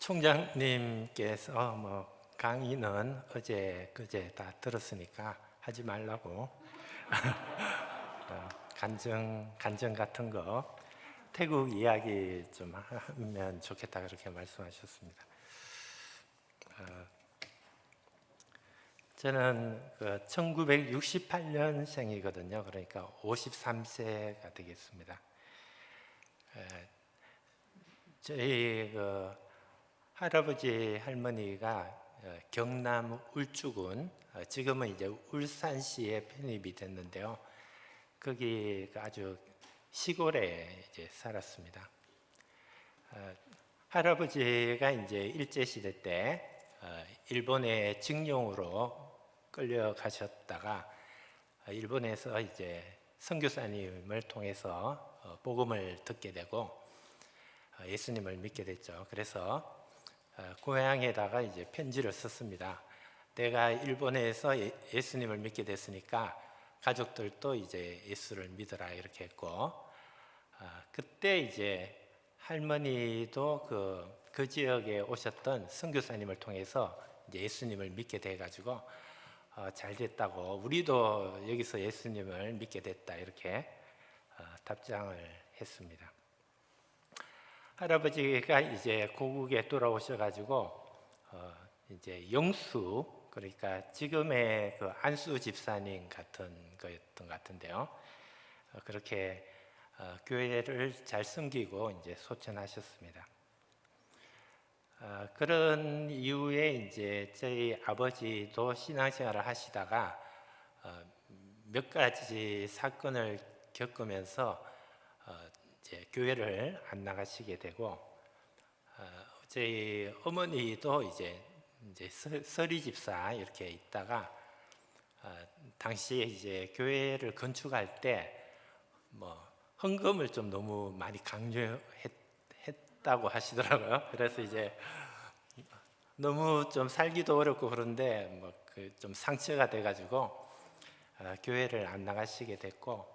총장님께서 강의는 어제 그제 다 들었으니까 하지 말라고 간증 같은 거 태국 이야기 좀 하면 좋겠다 그렇게 말씀하셨습니다. 저는 1968년생이거든요. 그러니까 53세가 되겠습니다. 저희 할아버지 할머니가 경남 울주군, 지금은 이제 울산시에 편입이 됐는데요. 거기 아주 시골에 이제 살았습니다. 할아버지가 이제 일제 시대 때 일본의 징용으로 끌려가셨다가 일본에서 이제 선교사님을 통해서 복음을 듣게 되고 예수님을 믿게 됐죠. 그래서 고향에다가 이제 편지를 썼습니다. 내가 일본에서 예수님을 믿게 됐으니까 가족들도 이제 예수를 믿어라 이렇게 했고, 그때 이제 할머니도 그 지역에 오셨던 선교사님을 통해서 이제 예수님을 믿게 돼가지고 잘 됐다고, 우리도 여기서 예수님을 믿게 됐다 이렇게 답장을 했습니다. 할아버지가 이제 고국에 돌아오셔가지고 이제 영수, 그러니까 지금의 그 안수 집사님 같은 거였던 것 같은데요. 그렇게 교회를 잘 섬기고 이제 소천하셨습니다. 그런 이후에 이제 저희 아버지도 신앙생활을 하시다가 몇 가지 사건을 겪으면서 이제 교회를 안 나가시게 되고, 저희 어머니도 이제 서리 집사 이렇게 있다가 당시에 이제 교회를 건축할 때 헌금을 좀 너무 많이 강요했다고 하시더라고요. 그래서 이제 너무 좀 살기도 어렵고 그런데 좀 상처가 돼가지고 교회를 안 나가시게 됐고,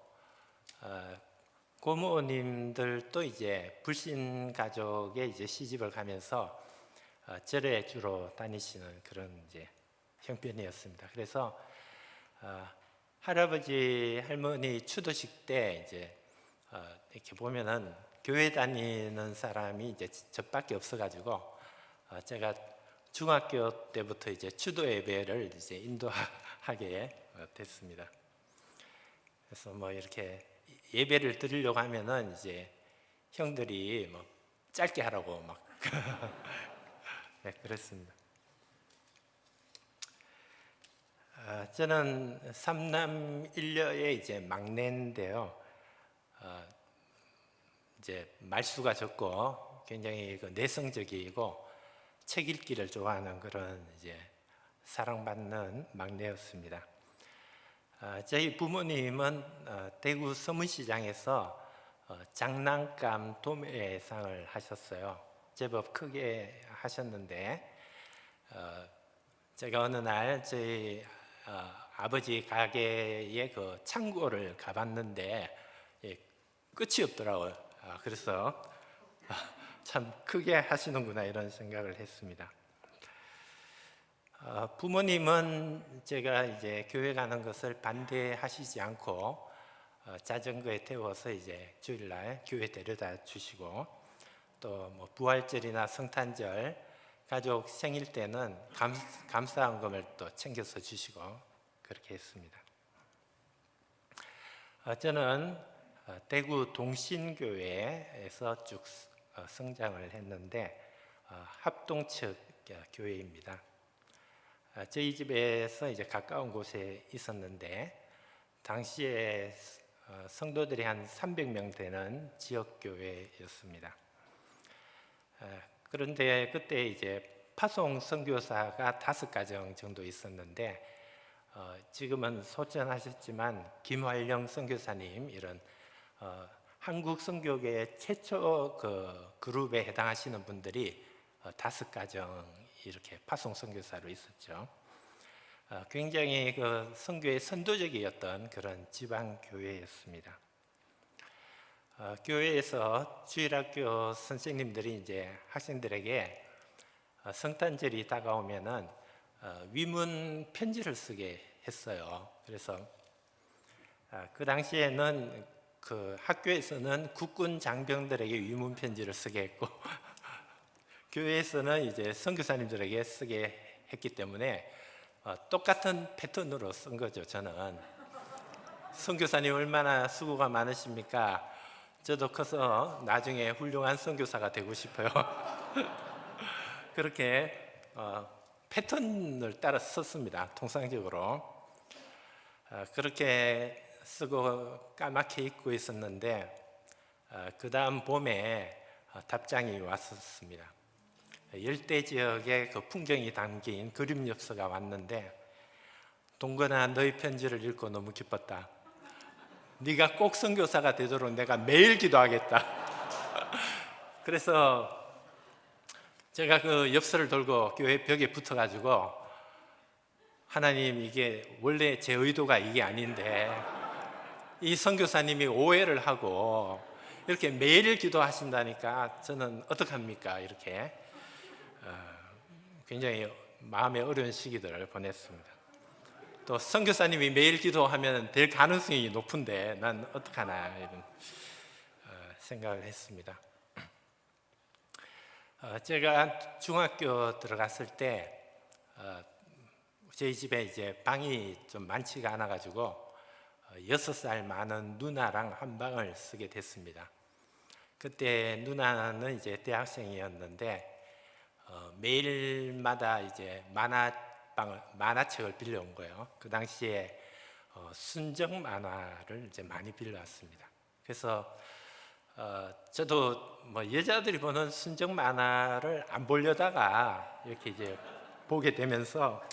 고모님들도 이제 불신 가족에 이제 시집을 가면서 절에 주로 다니시는 그런 이제 형편이었습니다. 그래서 할아버지 할머니 추도식 때 이제 이렇게 보면은 교회 다니는 사람이 이제 저밖에 없어가지고 제가 중학교 때부터 이제 추도 예배를 이제 인도하게 됐습니다. 그래서 이렇게 예배를 드리려고 하면은 이제 형들이 짧게 하라고 네, 그랬습니다. 저는 삼남 일녀의 이제 막내인데요. 이제 말수가 적고 굉장히 내성적이고 책 읽기를 좋아하는 그런 이제 사랑받는 막내였습니다. 저희 부모님은 대구 서문시장에서 장난감 도매상을 하셨어요. 제법 크게 하셨는데 제가 어느 날 저희 아버지 가게의 그 창고를 가봤는데 끝이 없더라고요. 그래서 참 크게 하시는구나 이런 생각을 했습니다. 부모님은 제가 이제 교회 가는 것을 반대하시지 않고 자전거에 태워서 이제 주일날 교회 데려다 주시고, 또 부활절이나 성탄절, 가족 생일 때는 감사헌금을 또 챙겨서 주시고 그렇게 했습니다. 저는 대구 동신교회에서 쭉 성장을 했는데 합동측 교회입니다. 저희 집에서 이제 가까운 곳에 있었는데 당시에 성도들이 한 300명 되는 지역교회였습니다. 그런데 그때 이제 파송 선교사가 5가정 정도 있었는데 지금은 소천하셨지만 김활령 선교사님 이런 한국 선교계 최초 그 그룹에 해당하시는 분들이 5가정 이렇게 파송 선교사로 있었죠. 굉장히 그 선교의 선도적이었던 그런 지방 교회였습니다. 교회에서 주일학교 선생님들이 이제 학생들에게 성탄절이 다가오면은 위문 편지를 쓰게 했어요. 그래서 그 당시에는 그 학교에서는 국군 장병들에게 위문 편지를 쓰게 했고 교회에서는 이제 선교사님들에게 쓰게 했기 때문에 똑같은 패턴으로 쓴 거죠. 저는 선교사님 얼마나 수고가 많으십니까? 저도 커서 나중에 훌륭한 선교사가 되고 싶어요. 그렇게 패턴을 따라 썼습니다. 통상적으로 그렇게 쓰고 까맣게 잊고 있었는데 그 다음 봄에 답장이 왔었습니다. 열대 지역의 그 풍경이 담긴 그림 엽서가 왔는데, 동건아, 너의 편지를 읽고 너무 기뻤다. 네가 꼭 선교사가 되도록 내가 매일 기도하겠다. 그래서 제가 그 엽서를 들고 교회 벽에 붙어가지고, 하나님, 이게 원래 제 의도가 이게 아닌데 이 선교사님이 오해를 하고 이렇게 매일 기도하신다니까 저는 어떡합니까? 이렇게 굉장히 마음의 어려운 시기들을 보냈습니다. 또 선교사님이 매일 기도하면 될 가능성이 높은데 난 어떡하나 이런 생각을 했습니다. 제가 중학교 들어갔을 때 저희 집에 이제 방이 좀 많지가 않아 가지고 6살 많은 누나랑 한 방을 쓰게 됐습니다. 그때 누나는 이제 대학생이었는데 매일마다 이제 만화책을 빌려온 거예요. 그 당시에 순정 만화를 이제 많이 빌려왔습니다. 그래서 저도 뭐 여자들이 보는 순정 만화를 안 보려다가 이렇게 이제 보게 되면서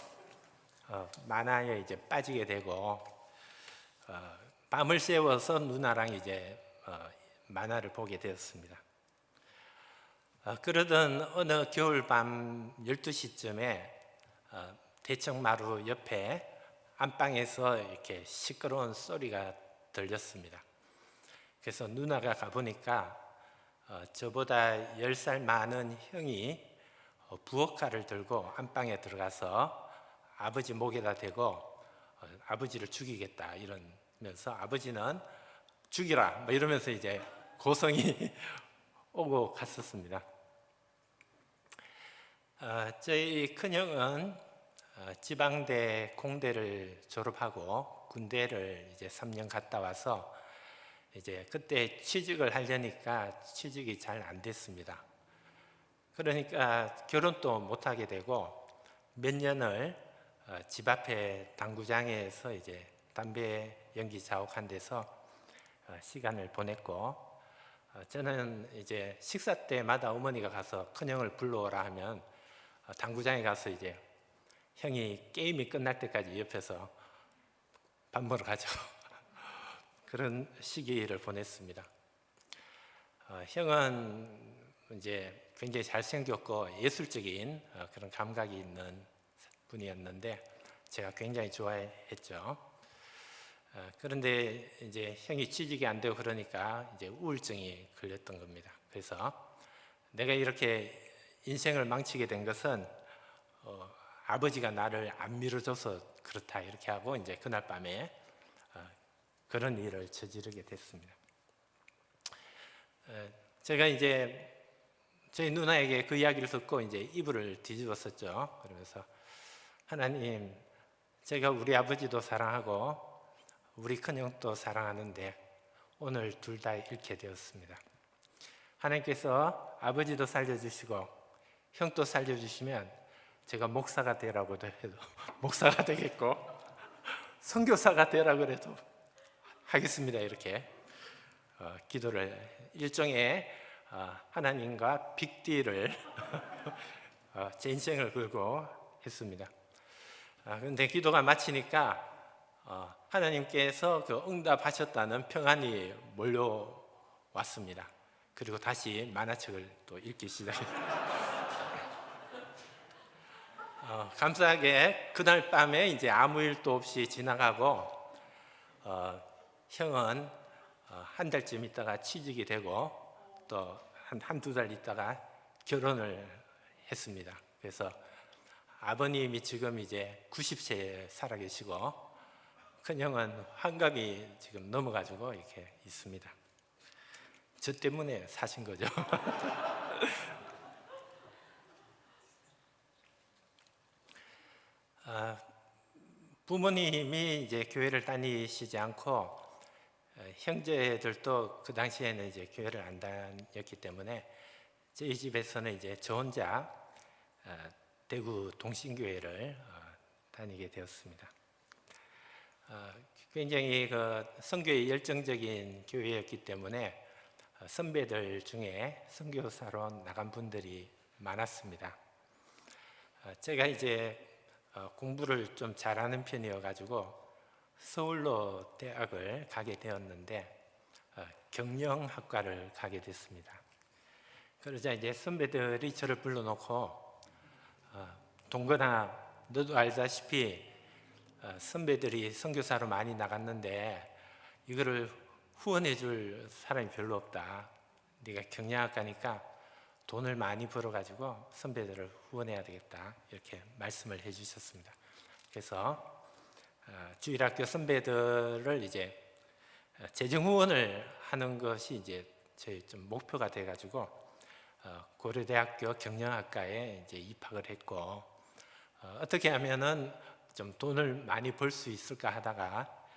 만화에 이제 빠지게 되고 밤을 새워서 누나랑 이제 만화를 보게 되었습니다. 그러던 어느 겨울밤 12시쯤에 대청마루 옆에 안방에서 이렇게 시끄러운 소리가 들렸습니다. 그래서 누나가 가보니까 저보다 10살 많은 형이 부엌칼을 들고 안방에 들어가서 아버지 목에다 대고 아버지를 죽이겠다 이러면서, 아버지는 죽이라 뭐 이러면서 이제 고성이 오고 갔었습니다. 저희 큰형은 지방대 공대를 졸업하고 군대를 이제 3년 갔다 와서 이제 그때 취직을 하려니까 취직이 잘 안 됐습니다. 그러니까 결혼도 못 하게 되고 몇 년을 집 앞에 당구장에서 이제 담배 연기 자욱한 데서 시간을 보냈고, 저는 이제 식사 때마다 어머니가 가서 큰형을 불러오라 하면 당구장에 가서 이제 형이 게임이 끝날 때까지 옆에서 밥 먹으러 가죠. 그런 시기를 보냈습니다. 형은 이제 굉장히 잘생겼고 예술적인 그런 감각이 있는 분이었는데 제가 굉장히 좋아했죠. 그런데 이제 형이 취직이 안 되고 그러니까 이제 우울증이 걸렸던 겁니다. 그래서 내가 이렇게 인생을 망치게 된 것은 아버지가 나를 안 밀어줘서 그렇다 이렇게 하고 이제 그날 밤에 그런 일을 저지르게 됐습니다. 제가 이제 저희 누나에게 그 이야기를 듣고 이제 이불을 뒤집었었죠. 그러면서 하나님, 제가 우리 아버지도 사랑하고 우리 큰형도 사랑하는데 오늘 둘 다 잃게 되었습니다. 하나님께서 아버지도 살려주시고 형도 살려주시면 제가 목사가 되라고도 해도 목사가 되겠고 선교사가 되라고 해도 하겠습니다. 이렇게 기도를, 일종의 하나님과 빅딜을 제 인생을 걸고 했습니다. 그런데 기도가 마치니까 하나님께서 그 응답하셨다는 평안이 몰려왔습니다. 그리고 다시 만화책을 또 읽기 시작했습니다. 감사하게 그날 밤에 이제 아무 일도 없이 지나가고 형은 한 달쯤 있다가 취직이 되고 또 한두 달 있다가 결혼을 했습니다. 그래서 아버님이 지금 이제 90세에 살아계시고 큰형은 환갑이 지금 넘어가지고 이렇게 있습니다. 저 때문에 사신 거죠. 부모님이 이제 교회를 다니시지 않고 형제들도 그 당시에는 이제 교회를 안 다녔기 때문에 저희 집에서는 이제 저 혼자 대구 동신교회를 다니게 되었습니다. 굉장히 그 선교에 열정적인 교회였기 때문에 선배들 중에 선교사로 나간 분들이 많았습니다. 제가 이제 공부를 좀 잘하는 편이어가지고 서울로 대학을 가게 되었는데 경영학과를 가게 됐습니다. 그러자 이제 선배들이 저를 불러놓고 동건아, 너도 알다시피 선배들이 선교사로 많이 나갔는데 이거를 후원해 줄 사람이 별로 없다. 네가 경영학과니까 돈을 많이 벌어가지고 선배들을 후원해야 되겠다. 이렇게 말씀을 해주셨습니다. 그래서 주일학교 선배들을 이제 재정 후원을 하는 것이 이제 저희 좀 목표가 돼가지고 고려대학교 경영학과에 이제 입학을 했고 어떻게 하면은 좀 돈을 많이 벌 수 있을까 하다가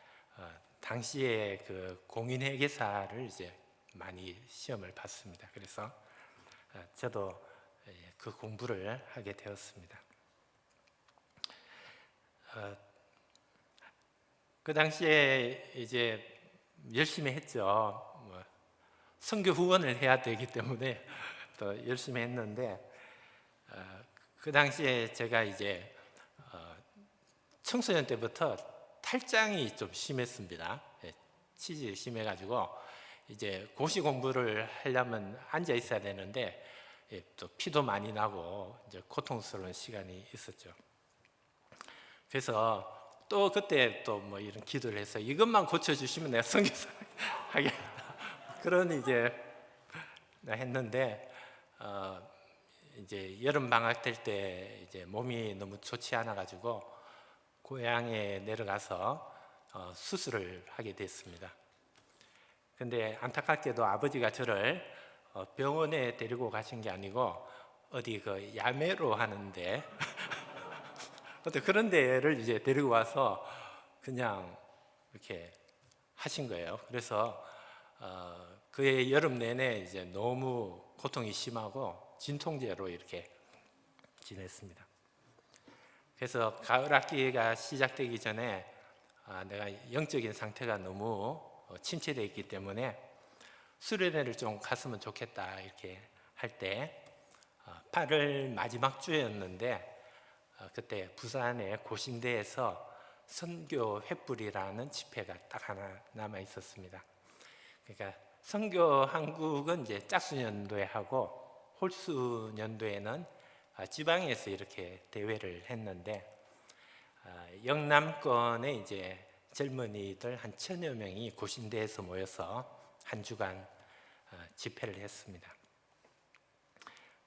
당시에 그 공인회계사를 이제 많이 시험을 봤습니다. 그래서 저도 그 공부를 하게 되었습니다. 그 당시에 이제 열심히 했죠. 선교 후원을 해야 되기 때문에 또 열심히 했는데 그 당시에 제가 이제 청소년 때부터 탈장이 좀 심했습니다. 치질이 심해가지고 이제 고시 공부를 하려면 앉아 있어야 되는데 또 피도 많이 나고 이제 고통스러운 시간이 있었죠. 그래서 또 그때 또 뭐 이런 기도를 해서 이것만 고쳐주시면 내가 선교사 하겠다. 그런 이제 했는데 이제 여름 방학 될 때 이제 몸이 너무 좋지 않아 가지고 고향에 내려가서 수술을 하게 됐습니다. 근데 안타깝게도 아버지가 저를 병원에 데리고 가신 게 아니고 어디 그 야매로 하는데 어떤 그런 데를 이제 데리고 와서 그냥 이렇게 하신 거예요. 그래서 그해 여름 내내 이제 너무 고통이 심하고 진통제로 이렇게 지냈습니다. 그래서 가을 학기가 시작되기 전에 내가 영적인 상태가 너무 침체되어 있기 때문에 수련회를 좀 갔으면 좋겠다 이렇게 할 때 8월 마지막 주였는데 그때 부산의 고신대에서 선교 횃불이라는 집회가 딱 하나 남아 있었습니다. 그러니까 선교 한국은 이제 짝수년도에 하고 홀수년도에는 지방에서 이렇게 대회를 했는데 영남권의 이제 젊은이들 한 1000여 명이 고신대에서 모여서 한 주간 집회를 했습니다.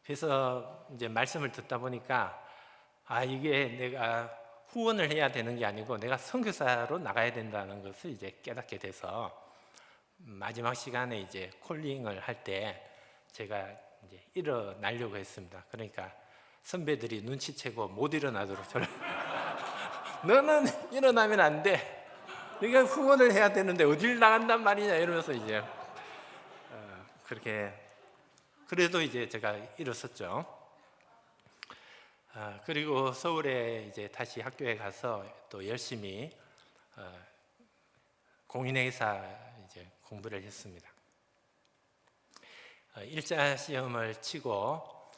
그래서 이제 말씀을 듣다 보니까 이게 내가 후원을 해야 되는 게 아니고 내가 선교사로 나가야 된다는 것을 이제 깨닫게 돼서 마지막 시간에 이제 콜링을 할 때 제가 이제 일어나려고 했습니다. 그러니까 선배들이 눈치채고 못 일어나도록 저를 너는 일어나면 안 돼. 네가 후원을 해야 되는데 어딜 나간단 말이냐 이러면서 이제 그렇게 그래도 이제 제가 일어섰죠. 그리고 서울에 이제 다시 학교에 가서 또 열심히 공인회계사 이제 공부를 했습니다. 1차 시험을 치고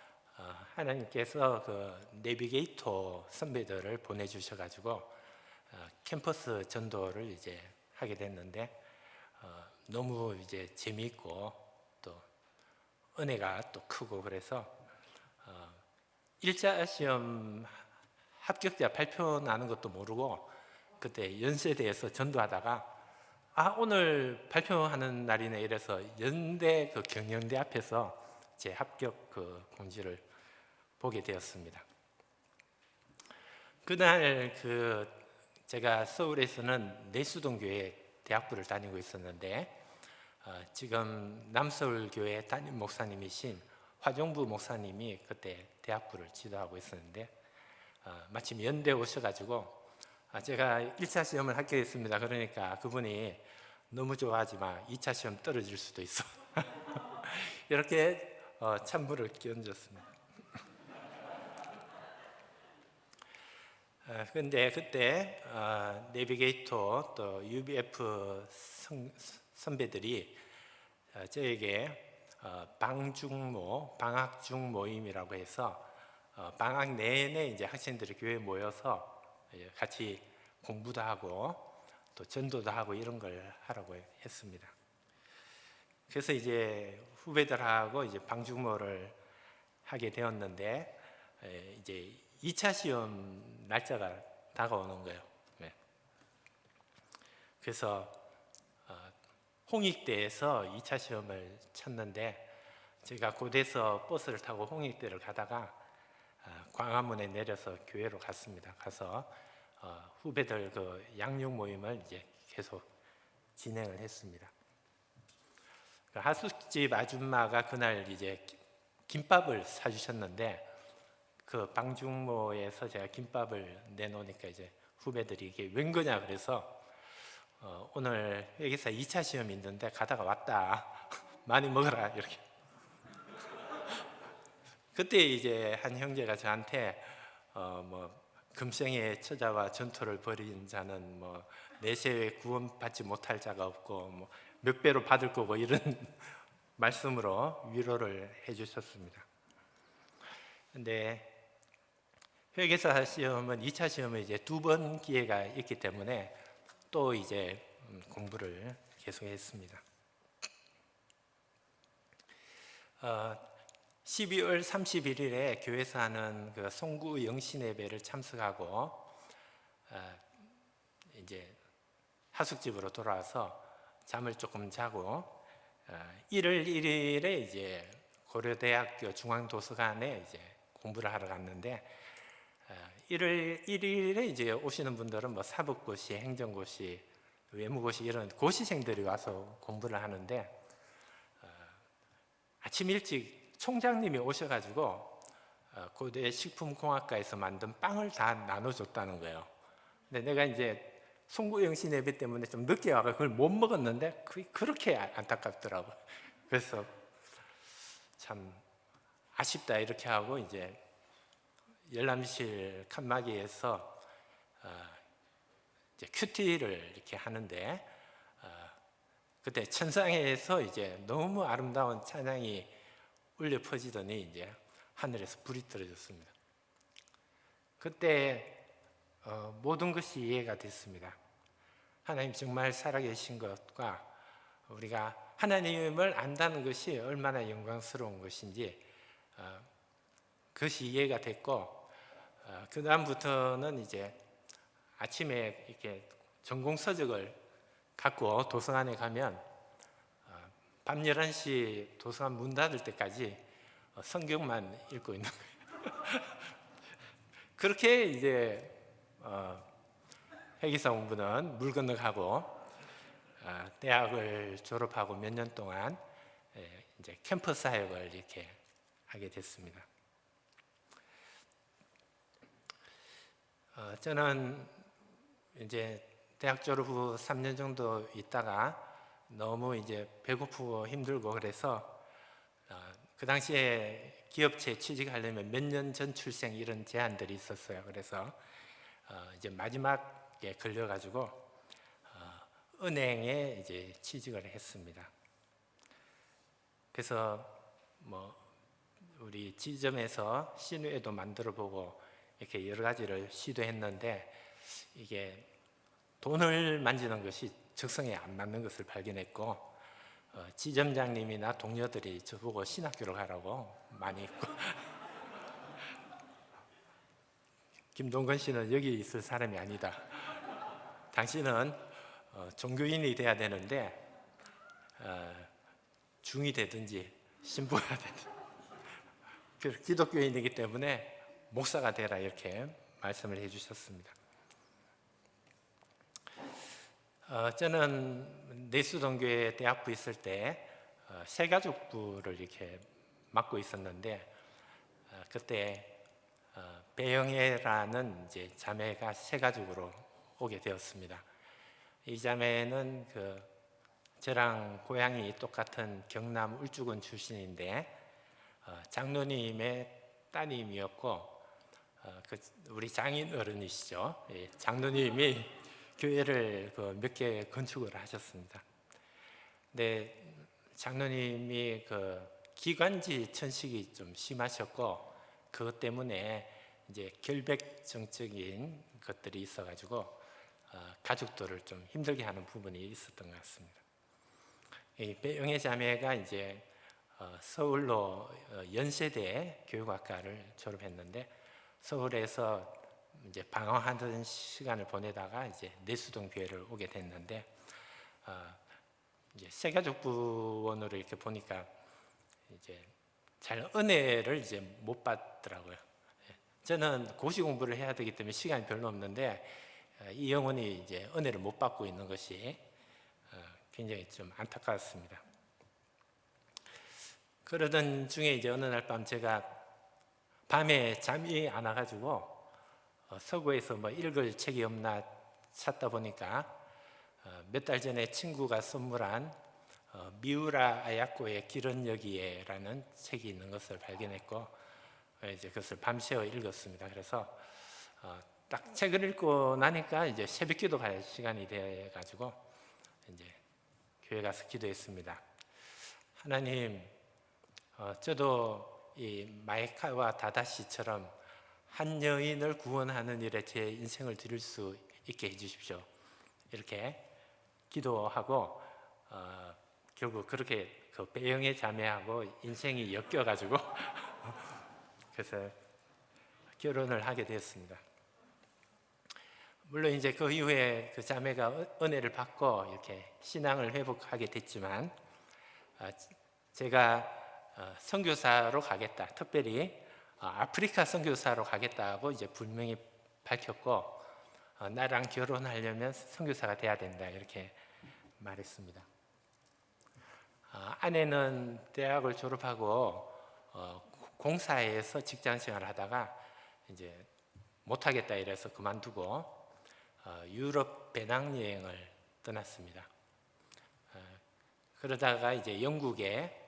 하나님께서 그 내비게이터 선배들을 보내주셔가지고 캠퍼스 전도를 이제 하게 됐는데 너무 이제 재미있고 또 은혜가 또 크고 그래서 1차 시험 합격자 발표 나는 것도 모르고 그때 연세대에서 전도하다가 오늘 발표하는 날이네 이래서 연대 그 경영대 앞에서 제 합격 그 공지를 보게 되었습니다. 그날 제가 서울에서는 내수동교회 대학부를 다니고 있었는데 지금 남서울교회 담임 목사님이신 화종부 목사님이 그때 대학부를 지도하고 있었는데 마침 연대 오셔가지고 제가 1차 시험을 합격했습니다. 그러니까 그분이 너무 좋아하지 마, 2차 시험 떨어질 수도 있어. 이렇게 찬물을 끼얹었습니다. 근데 그때 내비게이터 또 UBF 선배들이 저에게 방학중 모임이라고 해서 방학 내내 이제 학생들이 교회에 모여서 같이 공부도 하고 또 전도도 하고 이런 걸 하라고 했습니다. 그래서 이제 후배들하고 이제 방중모를 하게 되었는데 이제 2차 시험 날짜가 다가오는 거예요. 네. 그래서 홍익대에서 2차 시험을 쳤는데 제가 곧에서 버스를 타고 홍익대를 가다가 광화문에 내려서 교회로 갔습니다. 가서 후배들 그 양육 모임을 이제 계속 진행을 했습니다. 그 하숙집 아줌마가 그날 이제 김밥을 사주셨는데 그 방중모에서 제가 김밥을 내놓으니까 이제 후배들이 이게 웬 거냐 그래서 오늘 회계사 2차 시험이 있는데 가다가 왔다. 많이 먹어라 이렇게. 그때 이제 한 형제가 저한테 뭐 금생의 처자와 전토를 벌인 자는 뭐 내세에 구원받지 못할 자가 없고 뭐 몇 배로 받을 거고 이런 말씀으로 위로를 해주셨습니다. 근데 회계사 시험은 2차 시험은 이제 2번 기회가 있기 때문에 또 이제 공부를 계속했습니다. 12월 31일에 교회에서 하는 그 송구 영신 예배를 참석하고 이제 하숙집으로 돌아와서 잠을 조금 자고 1월 1일에 이제 고려대학교 중앙도서관에 이제 공부를 하러 갔는데 1월 1일에 이제 오시는 분들은 뭐 사법고시, 행정고시, 외무고시 이런 고시생들이 와서 공부를 하는데 아침 일찍 총장님이 오셔가지고 고대 식품공학과에서 만든 빵을 다 나눠줬다는 거예요. 근데 내가 이제 송구영신 예배 때문에 좀 늦게 와서 그걸 못 먹었는데 그렇게 안타깝더라고요. 그래서 참 아쉽다 이렇게 하고 이제 열람실 칸막이에서 이제 큐티를 이렇게 하는데 그때 천상에서 이제 너무 아름다운 찬양이 울려 퍼지더니 이제 하늘에서 불이 떨어졌습니다. 그때 모든 것이 이해가 됐습니다. 하나님 정말 살아계신 것과 우리가 하나님을 안다는 것이 얼마나 영광스러운 것인지 그것이 이해가 됐고 그 다음부터는 이제 아침에 이렇게 전공 서적을 갖고 도서관에 가면 밤 11시 도서관 문 닫을 때까지 성경만 읽고 있는 거예요. 그렇게 이제 회계사 공부는 물 건너가고 대학을 졸업하고 몇 년 동안 이제 캠퍼스 사역을 이렇게 하게 됐습니다. 저는 이제 대학 졸업 후 3년 정도 있다가 너무 이제 배고프고 힘들고 그래서 그 당시에 기업체에 취직하려면 몇 년 전 출생 이런 제한들이 있었어요. 그래서 이제 마지막에 걸려가지고 은행에 이제 취직을 했습니다. 그래서 뭐 우리 지점에서 신우회도 만들어보고 이렇게 여러 가지를 시도했는데 이게 돈을 만지는 것이 적성에 안 맞는 것을 발견했고 지점장님이나 동료들이 저보고 신학교를 가라고 많이 했고 김동건 씨는 여기 있을 사람이 아니다. 당신은 종교인이 돼야 되는데 중이 되든지 신부가 되든지 기독교인이기 때문에 목사가 되라 이렇게 말씀을 해주셨습니다. 저는 내수동교회 대학부 있을 때 새가족부를 이렇게 맡고 있었는데 그때 배영애라는 이제 자매가 새가족으로 오게 되었습니다. 이 자매는 저랑 고향이 똑같은 경남 울주군 출신인데 장로님의 따님이었고 우리 장인 어른이시죠. 장로님이 교회를 몇 개 건축을 하셨습니다. 근데 장로님이 기관지 천식이 좀 심하셨고 그것 때문에 이제 결백증적인 것들이 있어가지고 가족들을 좀 힘들게 하는 부분이 있었던 것 같습니다. 이 배영애 자매가 이제 서울로 연세대 교육학과를 졸업했는데 서울에서 이제 방황하던 시간을 보내다가 이제 내수동 교회를 오게 됐는데 이제 새가족부원으로 이렇게 보니까 이제 잘 은혜를 이제 못 받더라고요. 저는 고시 공부를 해야 되기 때문에 시간이 별로 없는데 이 영혼이 이제 은혜를 못 받고 있는 것이 굉장히 좀 안타까웠습니다. 그러던 중에 이제 어느 날 밤 제가 밤에 잠이 안 와가지고 서구에서 뭐 읽을 책이 없나 찾다 보니까 몇 달 전에 친구가 선물한 미우라 아야코의 길은 여기에라는 책이 있는 것을 발견했고 이제 그것을 밤새워 읽었습니다. 그래서 딱 책을 읽고 나니까 이제 새벽기도 갈 시간이 돼 가지고 이제 교회 가서 기도했습니다. 하나님, 저도 이 마이카와 다다시처럼 한 여인을 구원하는 일에 제 인생을 드릴 수 있게 해주십시오. 이렇게 기도하고 결국 그렇게 배영애 자매하고 인생이 엮여가지고 그래서 결혼을 하게 되었습니다. 물론 이제 그 이후에 그 자매가 은혜를 받고 이렇게 신앙을 회복하게 됐지만 제가 선교사로 가겠다, 특별히 아프리카 선교사로 가겠다고 이제 분명히 밝혔고 나랑 결혼하려면 선교사가 돼야 된다 이렇게 말했습니다. 아내는 대학을 졸업하고 공사에서 직장 생활을 하다가 이제 못하겠다 이래서 그만두고 유럽 배낭여행을 떠났습니다. 그러다가 이제 영국에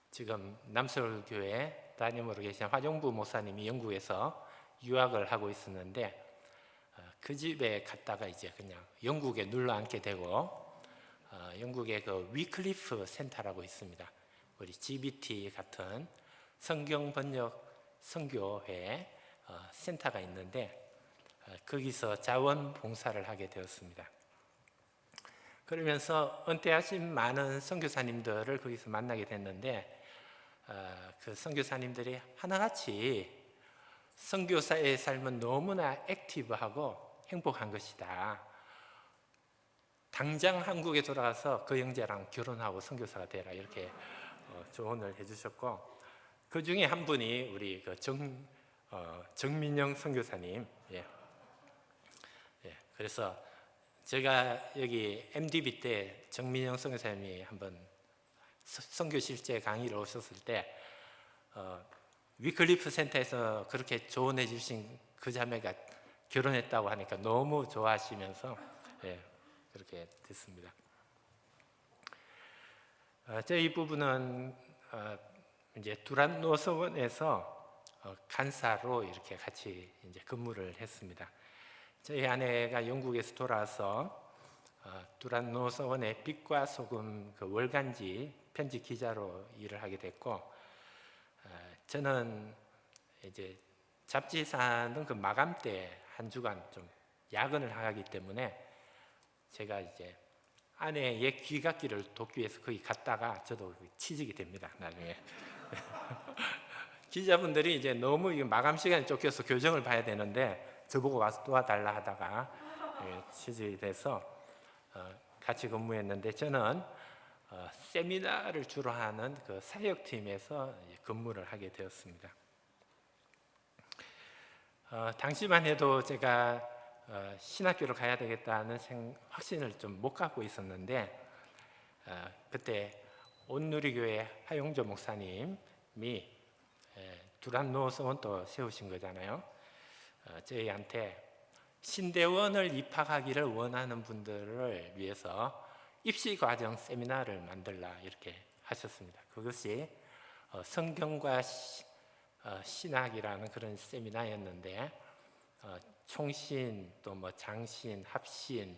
지금 남서울교회 담임으로 계신 화종부 목사님이 영국에서 유학을 하고 있었는데 그 집에 갔다가 이제 그냥 영국에 눌러 앉게 되고 영국에 그 위클리프 센터라고 있습니다. 우리 GBT 같은 성경 번역 선교회 센터가 있는데 거기서 자원 봉사를 하게 되었습니다. 그러면서 은퇴하신 많은 선교사님들을 거기서 만나게 됐는데 그 선교사님들이 하나같이 선교사의 삶은 너무나 액티브하고 행복한 것이다. 당장 한국에 돌아가서 그 형제랑 결혼하고 선교사가 되라 이렇게 조언을 해주셨고 그 중에 한 분이 우리 정민영 선교사님. 그래서 제가 여기 MDB 때 정민영 선교사님이 한번 선교 실제 강의를 오셨을 때 위클리프 센터에서 그렇게 조언해 주신 그 자매가 결혼했다고 하니까 너무 좋아하시면서 그렇게 됐습니다. 저희 부부는 이제 두란노 서원에서 간사로 이렇게 같이 이제 근무를 했습니다. 저희 아내가 영국에서 돌아와서 두란노 서원의 빛과 소금 그 월간지 편집 기자로 일을 하게 됐고 저는 이제 잡지사는 그 마감 때 한 주간 좀 야근을 하기 때문에 제가 이제 아내의 귀갓길을 돕기 위해서 거기 갔다가 저도 취직이 됩니다. 나중에 기자분들이 이제 너무 마감 시간에 쫓겨서 교정을 봐야 되는데 저보고 와서 도와달라 하다가 취직이 돼서 같이 근무했는데 저는 세미나를 주로 하는 그 사역팀에서 근무를 하게 되었습니다. 당시만 해도 제가 신학교를 가야 되겠다는 확신을 좀 못 갖고 있었는데 그때 온누리교회 하용조 목사님이 두란노 서원도 세우신 거잖아요. 저희한테 신대원을 입학하기를 원하는 분들을 위해서 입시과정 세미나를 만들라 이렇게 하셨습니다. 그것이 성경과 신학이라는 그런 세미나였는데 총신, 또 뭐 장신, 합신,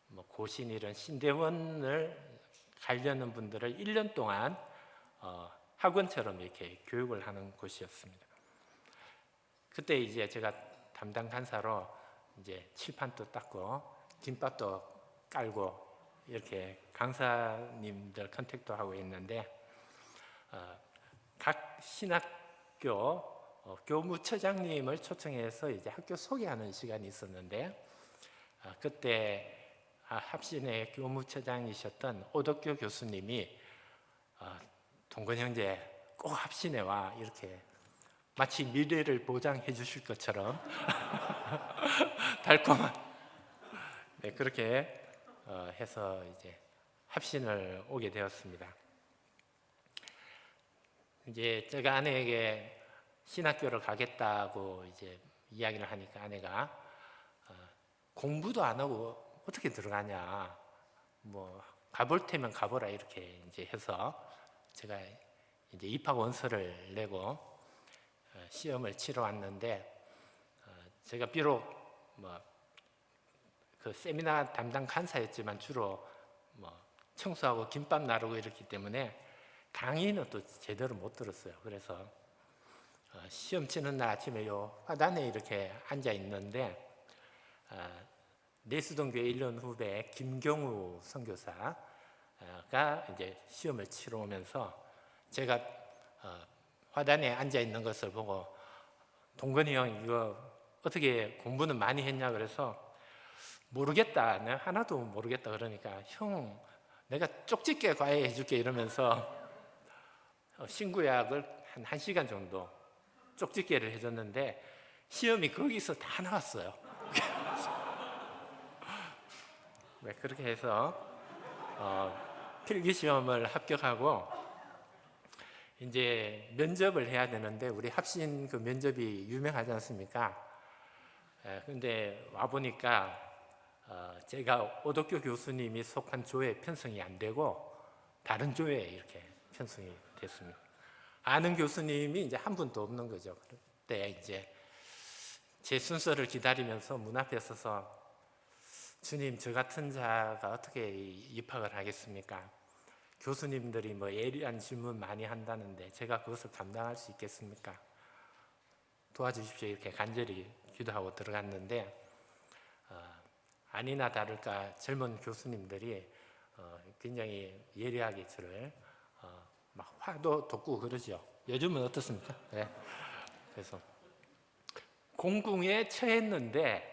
뭐 고신 이런 신대원을 가려는 분들을 1년 동안 학원처럼 이렇게 교육을 하는 곳이었습니다. 그때 이제 제가 담당 간사로 이제 칠판도 닦고 김밥도 깔고 이렇게 강사님들 컨택도 하고 있는데 각 신학교 교무처장님을 초청해서 이제 학교 소개하는 시간이 있었는데 그때 합신의 교무처장이셨던 오덕교 교수님이 동건 형제 꼭 합신에 와 이렇게 마치 미래를 보장해 주실 것처럼 달콤한 그렇게 해서 이제 합신을 오게 되었습니다. 이제 제가 아내에게 신학교를 가겠다고 이제 이야기를 하니까 아내가 공부도 안 하고 어떻게 들어가냐, 뭐 가볼 테면 가보라 이렇게 이제 해서 제가 이제 입학 원서를 내고 시험을 치러 왔는데 제가 비록 뭐 그 세미나 담당 간사였지만 주로 뭐 청소하고 김밥 나르고 이렇기 때문에 강의는 또 제대로 못 들었어요. 그래서 시험 치는 날 아침에 요 화단에 이렇게 앉아 있는데 내수동교회 1년 후배 김경우 선교사가 이제 시험을 치러 오면서 제가 화단에 앉아 있는 것을 보고 동건이 형 이거 어떻게 공부는 많이 했냐 그래서 모르겠다, 내가 하나도 모르겠다 그러니까 형 내가 쪽집게 과외해 줄게 이러면서 신구약을 한 1시간 정도 쪽집게를 해줬는데 시험이 거기서 다 나왔어요. 그렇게 해서 필기시험을 합격하고 이제 면접을 해야 되는데 우리 합신 그 면접이 유명하지 않습니까? 근데 와보니까 제가 오덕교 교수님이 속한 조에 편성이 안 되고 다른 조에 이렇게 편성이 됐습니다. 아는 교수님이 이제 한 분도 없는 거죠. 그때 이제 제 순서를 기다리면서 문 앞에 서서 주님, 저 같은 자가 어떻게 입학을 하겠습니까? 교수님들이 뭐 예리한 질문 많이 한다는데 제가 그것을 감당할 수 있겠습니까? 도와주십시오 이렇게 간절히 기도하고 들어갔는데 아니나 다를까 젊은 교수님들이 굉장히 예리하게 저를 막 화도 돋고 그러죠. 요즘은 어떻습니까? 네. 그래서 공궁에 처했는데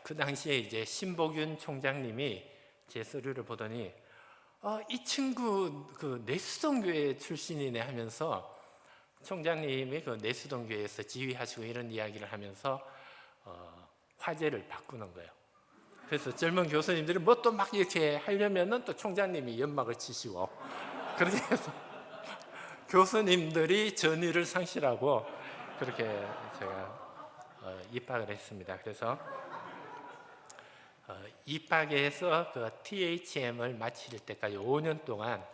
그 당시에 이제 신복윤 총장님이 제 서류를 보더니 이 친구 그 내수동교회 출신이네 하면서 총장님이 그 내수동교회에서 지휘하시고 이런 이야기를 하면서 화제를 바꾸는 거예요. 그래서 젊은 교수님들이 뭐 또 막 이렇게 하려면은 또 총장님이 연막을 치시고 그렇게 해서 교수님들이 전의를 상실하고 그렇게 제가 입학을 했습니다. 그래서 입학해서 그 THM을 마칠 때까지 5년 동안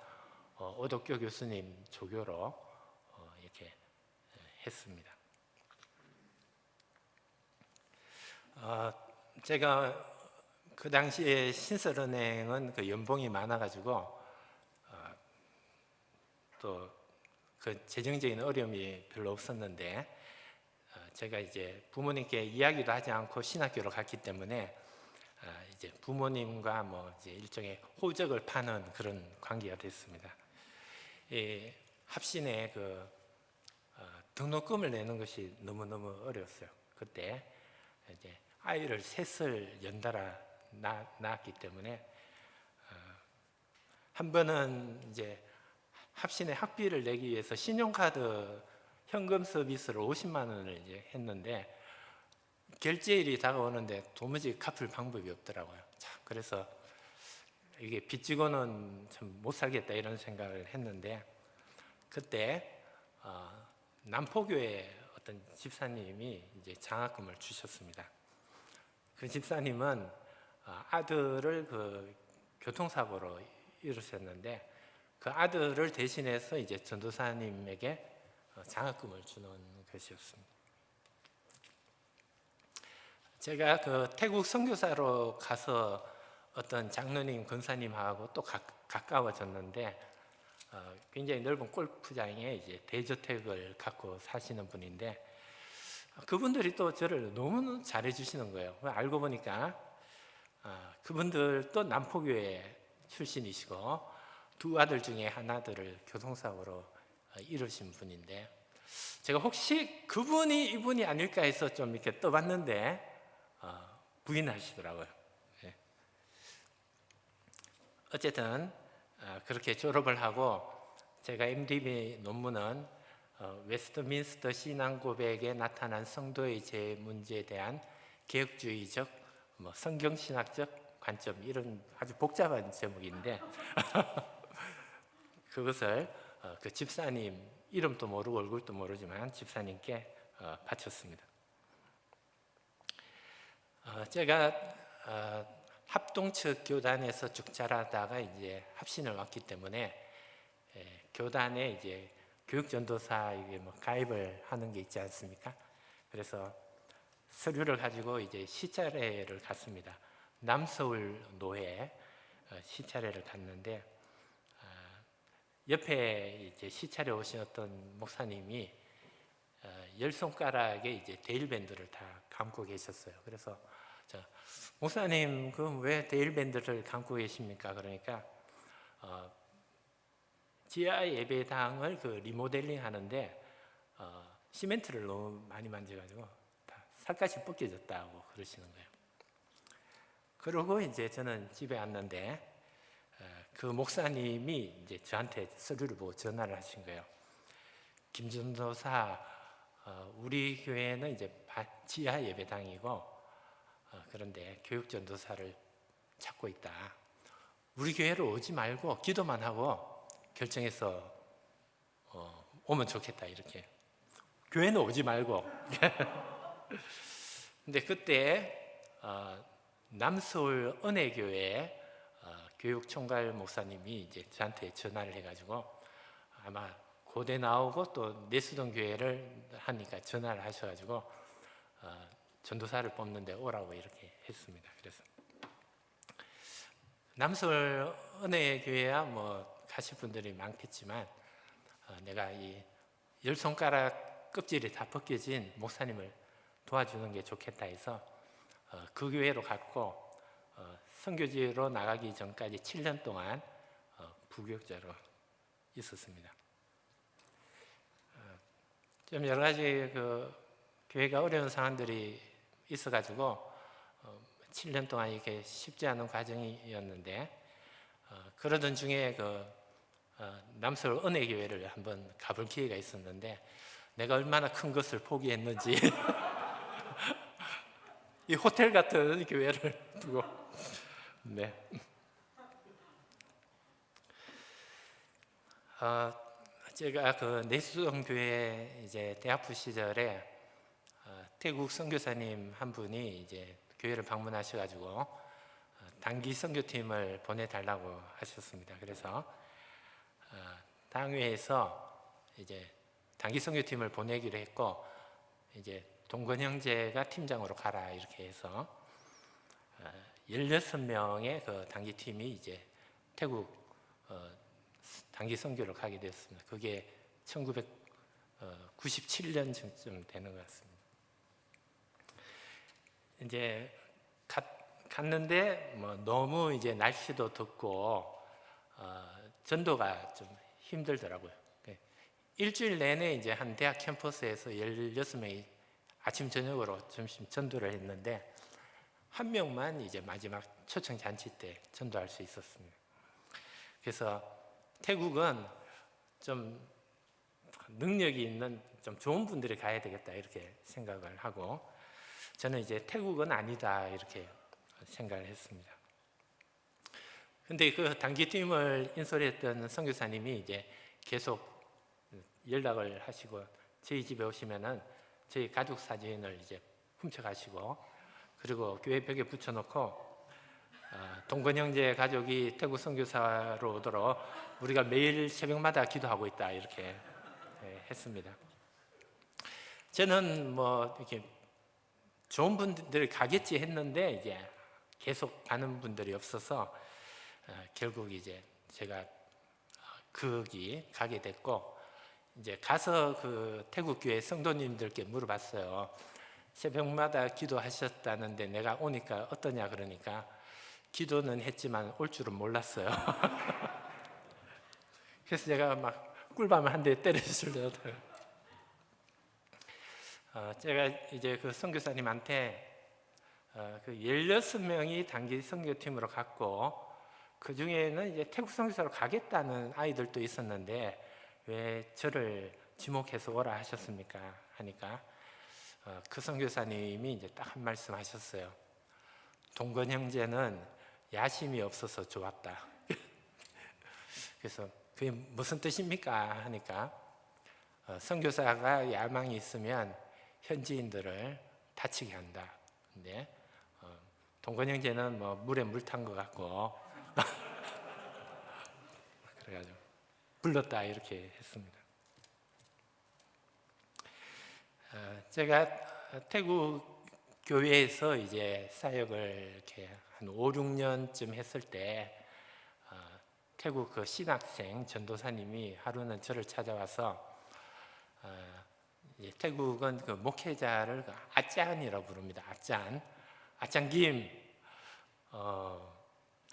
오덕교 교수님 조교로 이렇게 했습니다. 제가 그 당시에 신설은행은 그 연봉이 많아가지고 또 그 재정적인 어려움이 별로 없었는데 제가 이제 부모님께 이야기도 하지 않고 신학교로 갔기 때문에 이제 부모님과 뭐 이제 일종의 호적을 파는 그런 관계가 됐습니다. 이 합신에 그 등록금을 내는 것이 너무너무 어려웠어요. 그때 이제 아이를 셋을 연달아 낳았기 때문에 한 번은 이제 합신의 학비를 내기 위해서 신용카드 현금 서비스를 50만 원을 이제 했는데 결제일이 다가오는데 도무지 갚을 방법이 없더라고요. 참, 그래서 이게 빚지고는 참 못 살겠다 이런 생각을 했는데 그때 남포교회 어떤 집사님이 이제 장학금을 주셨습니다. 그 집사님은 아들을 그 교통사고로 잃으셨는데 그 아들을 대신해서 이제 전도사님에게 장학금을 주는 것이었습니다. 제가 그 태국 선교사로 가서 어떤 장로님, 권사님하고 또 가까워졌는데 굉장히 넓은 골프장에 이제 대저택을 갖고 사시는 분인데 그분들이 또 저를 너무 잘해 주시는 거예요. 알고 보니까 그분들도 남포교회 출신이시고 두 아들 중에 하나들을 교통사고로 잃으신 분인데 제가 혹시 그분이 이분이 아닐까 해서 좀 이렇게 떠봤는데 부인하시더라고요. 네. 어쨌든 그렇게 졸업을 하고 제가 MDB 논문은 웨스트민스터 신앙고백에 나타난 성도의 죄 문제에 대한 개혁주의적, 성경신학적 관점 이런 아주 복잡한 제목인데 그것을 그 집사님 이름도 모르고 얼굴도 모르지만 집사님께 바쳤습니다. 제가 합동측 교단에서 쭉 자라다가 이제 합신을 왔기 때문에 교단에 이제 교육전도사에게 가입을 하는 게 있지 않습니까? 그래서 서류를 가지고 이제 시찰회를 갔습니다. 남서울 노회 시찰회를 갔는데 옆에 이제 시찰에 오신 어떤 목사님이 열 손가락에 이제 데일밴드를 다 감고 계셨어요. 그래서 목사님, 그럼 왜 데일밴드를 감고 계십니까? 그러니까 지하 예배당을 그 리모델링 하는데 시멘트를 너무 많이 만져가지고 다 살갗이 벗겨졌다고 그러시는 거예요. 그러고 이제 저는 집에 왔는데 그 목사님이 이제 저한테 서류를 보고 전화를 하신 거예요. 김전도사, 우리 교회는 이제 지하 예배당이고 그런데 교육전도사를 찾고 있다. 우리 교회로 오지 말고 기도만 하고 결정해서 오면 좋겠다 이렇게. 교회는 오지 말고. 근데 그때 남서울 은혜교회 교육총괄 목사님이 이제 저한테 전화를 해가지고 아마 고대 나오고 또 내수동 교회를 하니까 전화를 하셔가지고 전도사를 뽑는데 오라고 이렇게 했습니다. 그래서 남서울 은혜교회야 가실 분들이 많겠지만 내가 이 열 손가락 껍질이 다 벗겨진 목사님을 도와주는 게 좋겠다 해서 그 교회로 갔고 선교지로 나가기 전까지 7년 동안 부교육자로 있었습니다. 좀 여러 가지 그 교회가 어려운 상황들이 있어가지고 7년 동안 이렇게 쉽지 않은 과정이었는데 그러던 중에 그 남서울 은혜교회를 한번 가볼 기회가 있었는데 내가 얼마나 큰 것을 포기했는지 이 호텔 같은 교회를 두고 네. 제가 그 내수동 교회 이제 대학부 시절에 태국 선교사님 한 분이 이제 교회를 방문하셔가지고 단기 선교팀을 보내달라고 하셨습니다. 그래서 당회에서 이제 단기 선교팀을 보내기로 했고 이제 동건 형제가 팀장으로 가라 이렇게 해서 16명의 그 단기팀이 이제 태국 단기 선교를 가게 되었습니다. 그게 1997년쯤 되는 것 같습니다. 이제 갔는데 너무 이제 날씨도 덥고 전도가 좀 힘들더라고요. 일주일 내내 이제 한 대학 캠퍼스에서 16명이 아침 저녁으로 점심 전도를 했는데 한 명만 이제 마지막 초청 잔치 때 전도할 수 있었습니다. 그래서 태국은 좀 능력이 있는 좀 좋은 분들이 가야 되겠다 이렇게 생각을 하고, 저는 이제 태국은 아니다 이렇게 생각을 했습니다. 근데 그 단기팀을 인솔했던 선교사님이 이제 계속 연락을 하시고, 저희 집에 오시면은 저희 가족 사진을 이제 훔쳐가시고, 그리고 교회 벽에 붙여놓고 동건 형제 가족이 태국 선교사로 오도록 우리가 매일 새벽마다 기도하고 있다 이렇게 했습니다. 저는 뭐 이렇게 좋은 분들이 가겠지 했는데 이제 계속 가는 분들이 없어서 결국 이제 제가 거기 가게 됐고, 이제 가서 그 태국 교회 성도님들께 물어봤어요. 새벽마다 기도하셨다는데 내가 오니까 어떠냐 그러니까 기도는 했지만 올 줄은 몰랐어요. 그래서 제가 막 꿀밤을 한 대 때려주려다가 제가 이제 그 선교사님한테 그 16명이 단기 선교팀으로 갔고, 그 중에는 이제 태국 선교사로 가겠다는 아이들도 있었는데 왜 저를 지목해서 오라 하셨습니까? 하니까 그 선교사님이 이제 딱 한 말씀 하셨어요. 동건 형제는 야심이 없어서 좋았다. 그래서 그게 무슨 뜻입니까? 하니까 선교사가 야망이 있으면 현지인들을 다치게 한다. 근데 동건 형제는 뭐 물에 물 탄 것 같고 그래가지고 불렀다 이렇게 했습니다. 제가 태국 교회에서 이제 사역을 이렇게 한 5, 6년쯤 했을 때 태국 그 신학생 전도사님이 하루는 저를 찾아와서 태국은 그 목회자를 아짠이라고 부릅니다. 아짠김.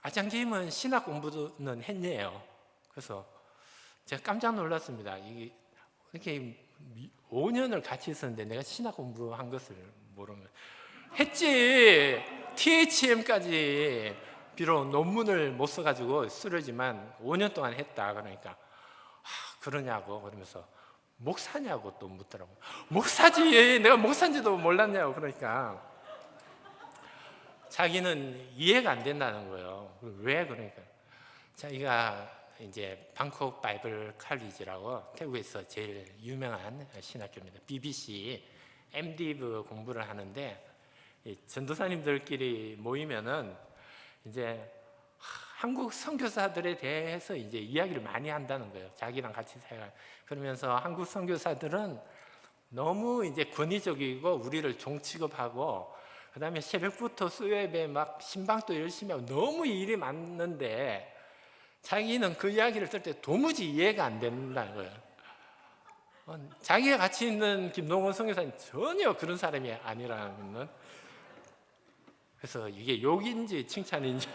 아짠김은 신학 공부는 했네요. 그래서 제가 깜짝 놀랐습니다. 이게 이렇게 5년을 같이 있었는데 내가 신학 공부한 것을 모르는, 했지. THM까지 비록 논문을 못 써가지고 쓰려지만 5년 동안 했다. 그러니까 그러냐고 그러면서 목사냐고 또 묻더라고요. 목사지. 내가 목사인지도 몰랐냐고. 그러니까 자기는 이해가 안 된다는 거예요. 왜? 그러니까 자기가 이제 방콕 바이블 칼리지라고 태국에서 제일 유명한 신학교입니다. BBC, MDiv 공부를 하는데 전도사님들끼리 모이면은 이제 한국 선교사들에 대해서 이제 이야기를 많이 한다는 거예요. 자기랑 같이 생활. 그러면서 한국 선교사들은 너무 이제 권위적이고 우리를 종취급하고, 그다음에 새벽부터 수요예배 막 신방도 열심히 하고 너무 일이 많는데 자기는 그 이야기를 들을 때 도무지 이해가 안 된다는 거예요. 자기가 같이 있는 김동원 선교사님 전혀 그런 사람이 아니라는. 그래서 이게 욕인지 칭찬인지.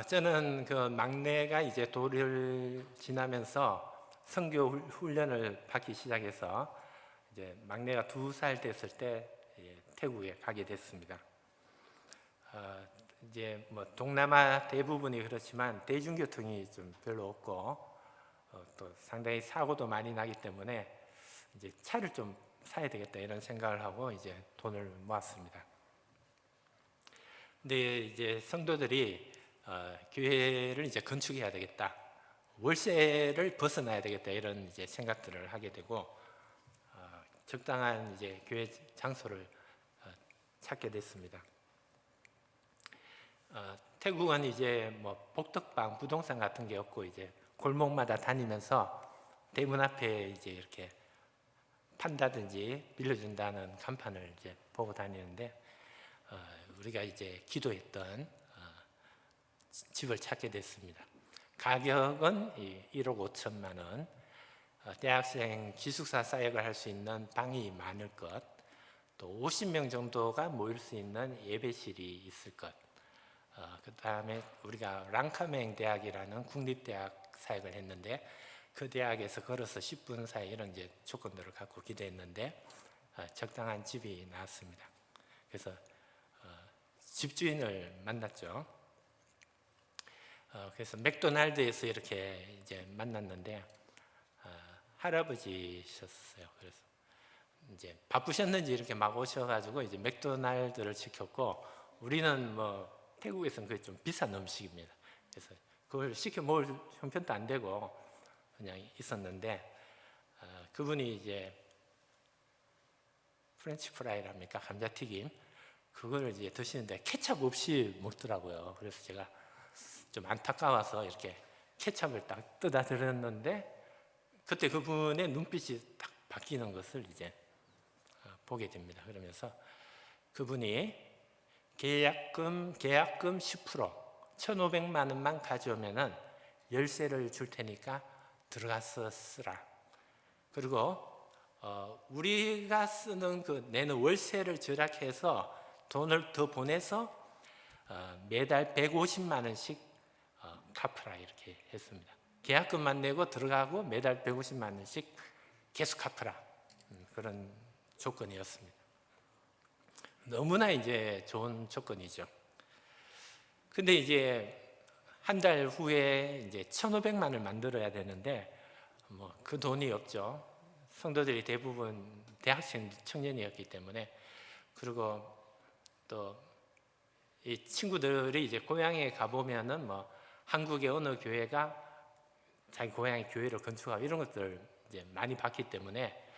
저는 그 막내가 이제 도를 지나면서 선교 훈련을 받기 시작해서 이제 막내가 2살 됐을 때 태국에 가게 됐습니다. 이제 뭐 동남아 대부분이 그렇지만 대중교통이 좀 별로 없고 또 상당히 사고도 많이 나기 때문에 이제 차를 좀 사야 되겠다 이런 생각을 하고 이제 돈을 모았습니다. 근데 이제 성도들이 교회를 이제 건축해야 되겠다, 월세를 벗어나야 되겠다 이런 이제 생각들을 하게 되고 적당한 이제 교회 장소를 찾게 됐습니다. 태국은 이제 뭐 복덕방 부동산 같은 게 없고 이제 골목마다 다니면서 대문 앞에 이제 이렇게 판다든지 빌려준다는 간판을 이제 보고 다니는데 우리가 이제 기도했던 집을 찾게 됐습니다. 가격은 1억 5천만 원, 대학생 기숙사 사역을 할 수 있는 방이 많을 것, 또 50명 정도가 모일 수 있는 예배실이 있을 것, 그 다음에 우리가 랑카맹 대학이라는 국립대학 사역을 했는데 그 대학에서 걸어서 10분 사이 이런 이제 조건들을 갖고 기도했는데 적당한 집이 나왔습니다. 그래서 집주인을 만났죠. 그래서 맥도날드에서 이렇게 이제 만났는데 할아버지셨어요. 그래서 이제 바쁘셨는지 이렇게 막 오셔가지고 이제 맥도날드를 시켰고, 우리는 뭐 태국에서는 그게 좀 비싼 음식입니다. 그래서 그걸 시켜 먹을 형편도 안 되고 그냥 있었는데, 그분이 이제 프렌치 프라이랍니까, 감자튀김, 그걸 이제 드시는데 케찹 없이 먹더라고요. 그래서 제가 좀 안타까워서 이렇게 케찹을 딱 뜯어 들었는데, 그때 그분의 눈빛이 딱 바뀌는 것을 이제 보게 됩니다. 그러면서 그분이 계약금 10%, 1,500만 원만 가져오면은 열쇠를 줄 테니까 들어가서 쓰라. 그리고 우리가 쓰는 내는 월세를 절약해서 돈을 더 보내서 매달 150만 원씩 갚으라, 이렇게 했습니다. 계약금만 내고 들어가고 매달 150만 원씩 계속 갚으라, 그런 조건이었습니다. 너무나 이제 좋은 조건이죠. 근데 이제 한 달 후에 이제 1,500만 원을 만들어야 되는데 뭐 그 돈이 없죠. 성도들이 대부분 대학생 청년이었기 때문에. 그리고 또 이 친구들이 이제 고향에 가보면은 뭐 한국의 어느 교회가 자기 고향의 교회를 건축하고 이런 것들 이제 많이 봤기 때문에,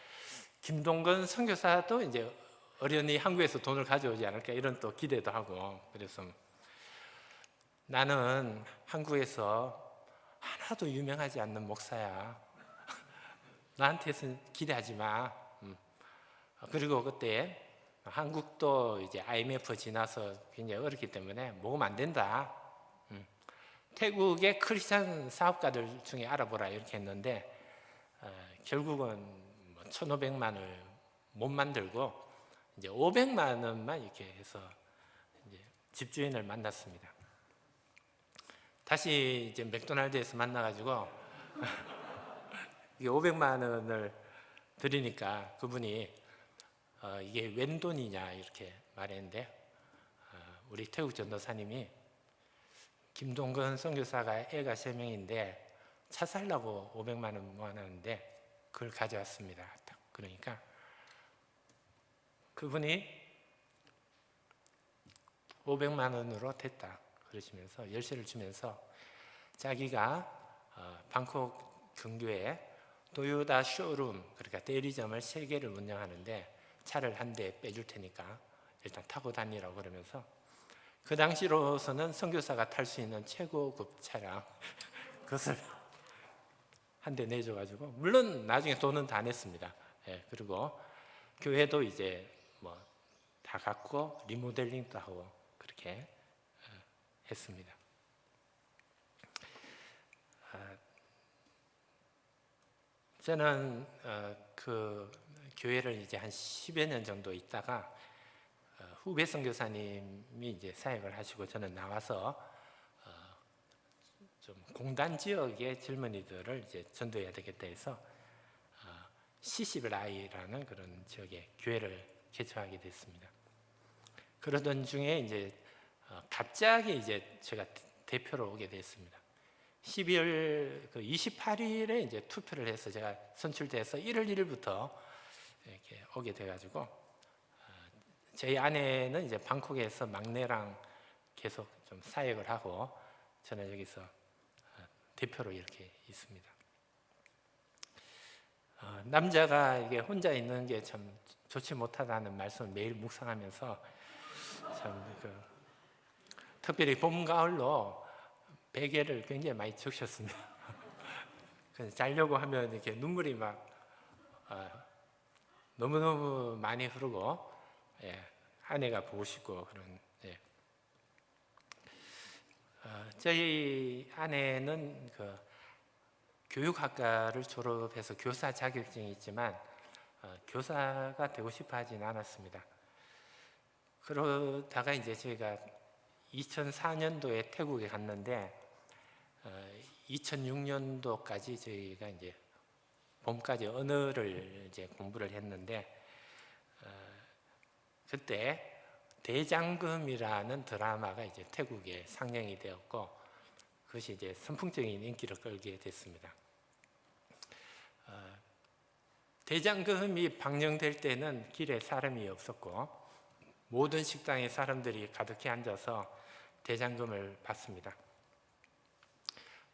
김동건 선교사도 이제 어련히 한국에서 돈을 가져오지 않을까 이런 또 기대도 하고. 그래서 나는 한국에서 하나도 유명하지 않는 목사야, 나한테서 기대하지 마. 그리고 그때 한국도 이제 IMF 지나서 굉장히 어렵기 때문에 먹으면 안 된다. 태국의 크리스찬 사업가들 중에 알아보라, 이렇게 했는데 결국은 1,500만 원을 못 만들고 이제 500만 원만 이렇게 해서 이제 집주인을 만났습니다. 다시 이제 맥도날드에서 만나가지고 이게 500만 원을 드리니까 그분이 이게 웬 돈이냐 이렇게 말했는데, 우리 태국 전도사님이 김동건 선교사가 애가 3명인데 차 살라고 500만 원 모아놨는데 그걸 가져왔습니다. 그러니까 그분이 500만 원으로 됐다 그러시면서 열쇠를 주면서 자기가 방콕 근교에 도요타 쇼룸, 그러니까 대리점을 3개를 운영하는데 차를 한 대 빼줄 테니까 일단 타고 다니라고 그러면서, 그 당시로서는 선교사가 탈 수 있는 최고급 차량 그것을 한 대 내줘가지고, 물론 나중에 돈은 다 냈습니다. 그리고 교회도 이제 뭐 다 갖고 리모델링도 하고 그렇게 했습니다. 저는 그 교회를 이제 한 10여 년 정도 있다가 후배 선교사님이 이제 사역을 하시고 저는 나와서 좀 공단 지역의 젊은이들을 이제 전도해야 되겠다 해서 시시브라이라는 그런 지역에 교회를 개척하게 됐습니다. 그러던 중에 이제 갑자기 이제 제가 대표로 오게 됐습니다. 12월 28일에 이제 투표를 해서 제가 선출돼서 1월 1일부터 이렇게 오게 돼가지고, 저희 아내는 이제 방콕에서 막내랑 계속 좀 사역을 하고 저는 여기서 대표로 이렇게 있습니다. 남자가 이게 혼자 있는 게 참 좋지 못하다는 말씀을 매일 묵상하면서 참 특별히 봄 가을로 베개를 굉장히 많이 적셨습니다. 그래서 자려고 하면 이렇게 눈물이 막 너무너무 많이 흐르고, 아내가 보고 싶고 그런. 저희 아내는 교육학과를 졸업해서 교사 자격증이 있지만 교사가 되고 싶어 하진 않았습니다. 그러다가 이제 저희가 2004년도에 태국에 갔는데 2006년도까지 저희가 이제 봄까지 언어를 이제 공부를 했는데, 그때 대장금이라는 드라마가 이제 태국에 상영이 되었고, 그것이 이제 선풍적인 인기를 끌게 됐습니다. 대장금이 방영될 때는 길에 사람이 없었고 모든 식당에 사람들이 가득히 앉아서 대장금을 받습니다.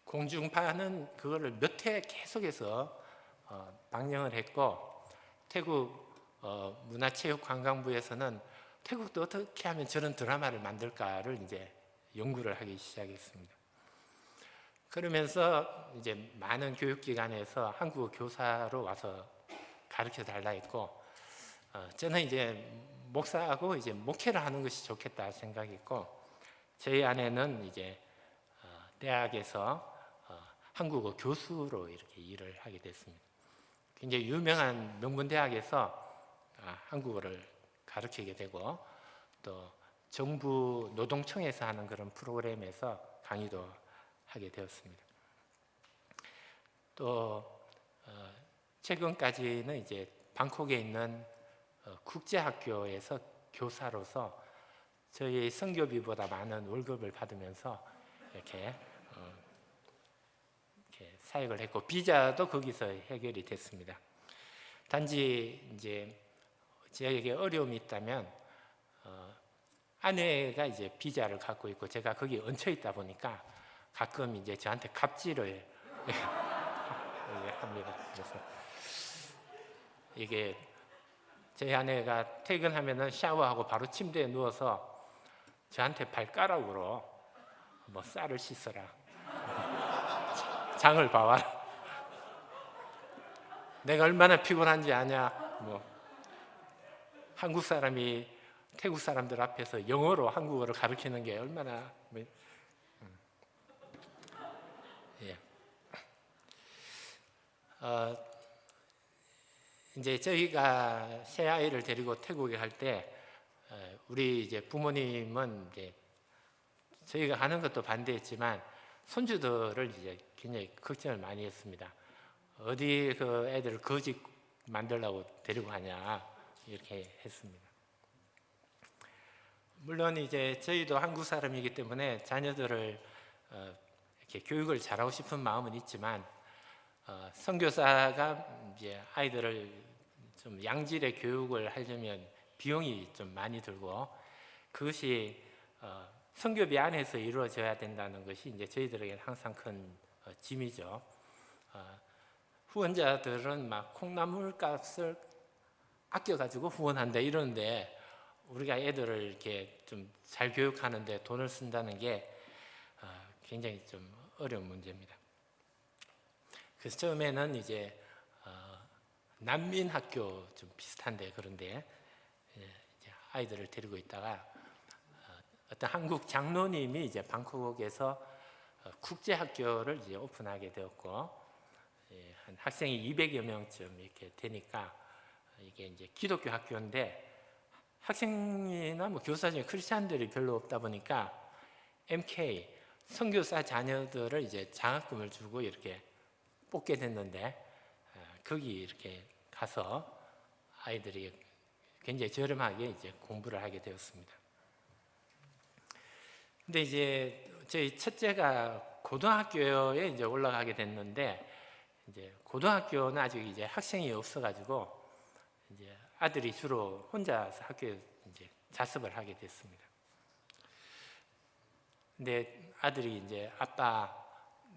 공중파는 그거를 몇 회 계속해서 방영을 했고 태국 문화체육관광부에서는 태국도 어떻게 하면 저런 드라마를 만들까를 이제 연구를 하기 시작했습니다. 그러면서 이제 많은 교육기관에서 한국어 교사로 와서 가르쳐 달라 했고 저는 이제 목사하고 이제 목회를 하는 것이 좋겠다 생각했고 저희 아내는 이제 대학에서 한국어 교수로 이렇게 일을 하게 됐습니다. 굉장히 유명한 명문대학에서 한국어를 가르치게 되고 또 정부 노동청에서 하는 그런 프로그램에서 강의도 하게 되었습니다. 또 최근까지는 이제 방콕에 있는 국제학교에서 교사로서 저희 선교비보다 많은 월급을 받으면서 이렇게 사역을 했고 비자도 거기서 해결이 됐습니다. 단지 이제 저에게 어려움이 있다면 아내가 이제 비자를 갖고 있고 제가 거기 얹혀 있다 보니까 가끔 이제 저한테 갑질을 합니다. 그래서 이게 제 아내가 퇴근하면은 샤워하고 바로 침대에 누워서 저한테 발가락으로 뭐 쌀을 씻어라, 장을 봐와라, 내가 얼마나 피곤한지 아냐, 뭐 한국 사람이 태국 사람들 앞에서 영어로 한국어를 가르치는 게 얼마나 예. 이제 저희가 새 아이를 데리고 태국에 갈 때 우리 이제 부모님은 이제 저희가 하는 것도 반대했지만 손주들을 이제 굉장히 걱정을 많이 했습니다. 어디 그 애들을 거지 만들려고 데리고 가냐 이렇게 했습니다. 물론 이제 저희도 한국 사람이기 때문에 자녀들을 이렇게 교육을 잘하고 싶은 마음은 있지만 선교사가 이제 아이들을 좀 양질의 교육을 하려면 비용이 좀 많이 들고 그것이 선교비 안에서 이루어져야 된다는 것이 이제 저희들에게 항상 큰 짐이죠. 후원자들은 막 콩나물 값을 아껴가지고 후원한다 이러는데 우리가 애들을 이렇게 좀 잘 교육하는데 돈을 쓴다는 게 굉장히 좀 어려운 문제입니다. 그래서 처음에는 이제 난민 학교 좀 비슷한데 그런데 이제 아이들을 데리고 있다가 어떤 한국 장로님이 이제 방콕에서 국제 학교를 이제 오픈하게 되었고 한 학생이 200여 명쯤 이렇게 되니까 이게 이제 기독교 학교인데 학생이나 뭐 교사 중에 크리스찬들이 별로 없다 보니까 MK 선교사 자녀들을 이제 장학금을 주고 이렇게 뽑게 됐는데 거기 이렇게 가서 아이들이 굉장히 저렴하게 이제 공부를 하게 되었습니다. 근데 이제 저희 첫째가 고등학교에 이제 올라가게 됐는데 이제 고등학교는 아직 이제 학생이 없어가지고 이제 아들이 주로 혼자서 학교에 이제 자습을 하게 됐습니다. 근데 아들이 이제 아빠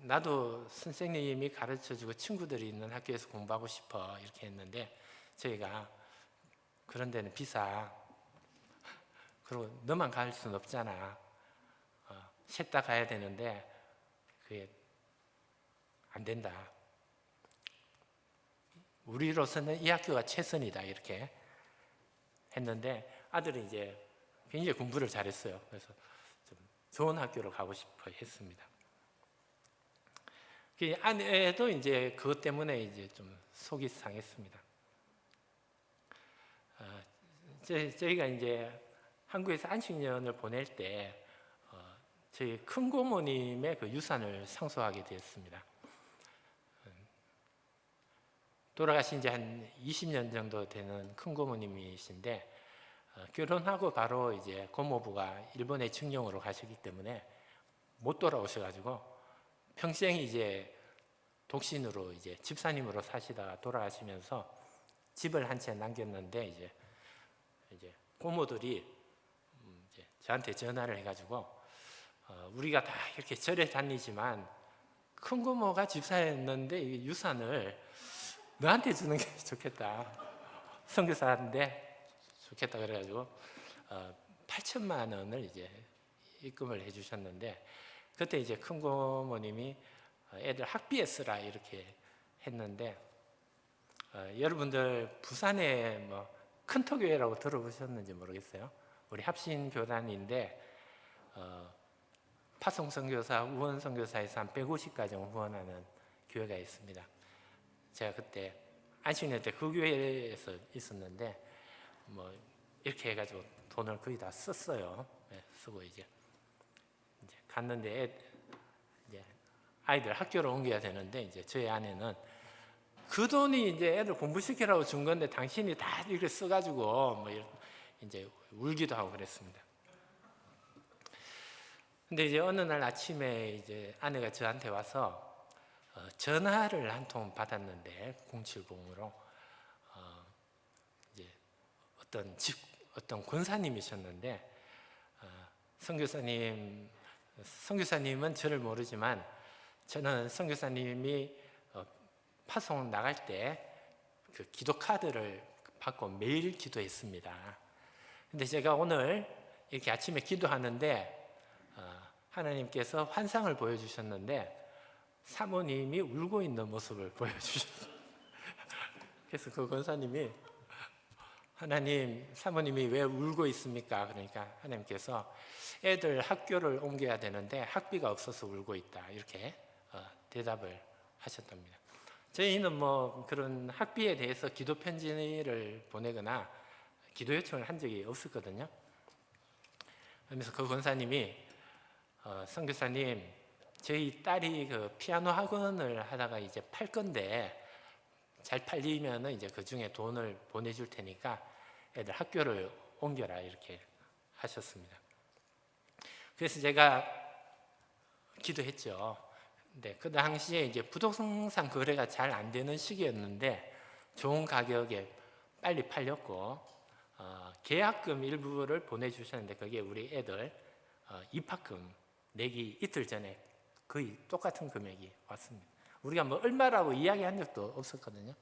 나도 선생님이 가르쳐주고 친구들이 있는 학교에서 공부하고 싶어 이렇게 했는데 저희가 그런 데는 비싸. 그리고 너만 갈 수는 없잖아. 셋 다 가야 되는데 그게 안 된다. 우리로서는 이 학교가 최선이다 이렇게 했는데 아들이 이제 굉장히 공부를 잘했어요. 그래서 좀 좋은 학교로 가고 싶어 했습니다. 그 아내도 이제 그것 때문에 이제 좀 속이 상했습니다. 저희가 이제 한국에서 안식년을 보낼 때 저희 큰 고모님의 그 유산을 상속하게 되었습니다. 돌아가신 지 한 20년 정도 되는 큰 고모님이신데 결혼하고 바로 이제 고모부가 일본에 증용으로 가셨기 때문에 못 돌아오셔가지고 평생 이제 독신으로 이제 집사님으로 사시다가 돌아가시면서 집을 한 채 남겼는데 이제 고모들이 이제 저한테 전화를 해가지고 우리가 다 이렇게 절에 다니지만 큰 고모가 집사였는데 이 유산을 너한테 주는 게 좋겠다. 선교사인데 좋겠다 그래가지고 8천만 원을 이제 입금을 해주셨는데 그때 이제 큰 고모님이 애들 학비에 쓰라 이렇게 했는데 여러분들 부산에 뭐 큰터교회라고 들어보셨는지 모르겠어요. 우리 합신교단인데 파송선교사, 우원선교사에서 한 150가정 후원하는 교회가 있습니다. 제가 그때 안식년 때 그 교회에서 있었는데 뭐 이렇게 해가지고 돈을 거의 다 썼어요. 네, 쓰고 이제 갔는데 이제 아이들 학교를 옮겨야 되는데 이제 저희 아내는 그 돈이 이제 애들 공부시키라고 준 건데 당신이 다 이렇게 써가지고 뭐 이제 울기도 하고 그랬습니다. 근데 이제 어느 날 아침에 이제 아내가 저한테 와서 전화를 한 통 받았는데 070으로 이제 어떤 권사님이셨는데 선교사님은 저를 모르지만 저는 선교사님이 파송 나갈 때 그 기도 카드를 받고 매일 기도했습니다. 근데 제가 오늘 이렇게 아침에 기도하는데 하나님께서 환상을 보여주셨는데 사모님이 울고 있는 모습을 보여주셨어요. 그래서 그 권사님이 하나님, 사모님이 왜 울고 있습니까? 그러니까 하나님께서 애들 학교를 옮겨야 되는데 학비가 없어서 울고 있다 이렇게 대답을 하셨답니다. 저희는 뭐 그런 학비에 대해서 기도 편지를 보내거나 기도 요청을 한 적이 없었거든요. 그러면서 그 권사님이 선교사님, 저희 딸이 그 피아노 학원을 하다가 이제 팔 건데 잘 팔리면은 이제 그 중에 돈을 보내줄 테니까 애들 학교를 옮겨라 이렇게 하셨습니다. 그래서 제가 기도했죠. 근데 그 당시에 이제 부동산 거래가 잘 안 되는 시기였는데 좋은 가격에 빨리 팔렸고 계약금 일부를 보내주셨는데 그게 우리 애들 입학금 내기 이틀 전에 거의 똑같은 금액이 왔습니다. 우리가 뭐 얼마라고 이야기한 적도 없었거든요.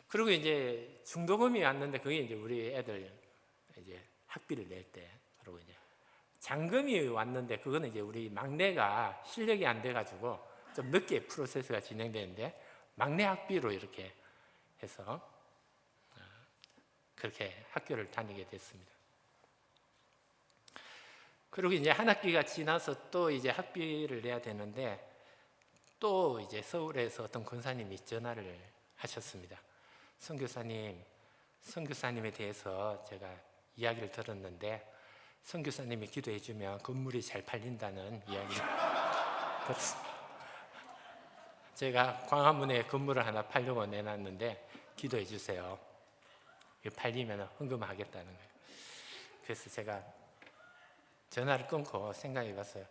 그리고 이제 중도금이 왔는데 그게 이제 우리 애들 이제 학비를 낼 때, 그리고 이제 잔금이 왔는데 그거는 이제 우리 막내가 실력이 안 돼가지고 좀 늦게 프로세스가 진행되는데 막내 학비로 이렇게 해서 그렇게 학교를 다니게 됐습니다. 그리고 이제 한 학기가 지나서 또 이제 학비를 내야 되는데 또 이제 서울에서 어떤 권사님이 전화를 하셨습니다. 선교사님에 대해서 제가 이야기를 들었는데 선교사님이 기도해 주면 건물이 잘 팔린다는 이야기를 들었습니다. 제가 광화문에 건물을 하나 팔려고 내놨는데 기도해 주세요. 팔리면 헌금하겠다는 거예요. 그래서 제가 전화를 끊고 생각해 봤어요.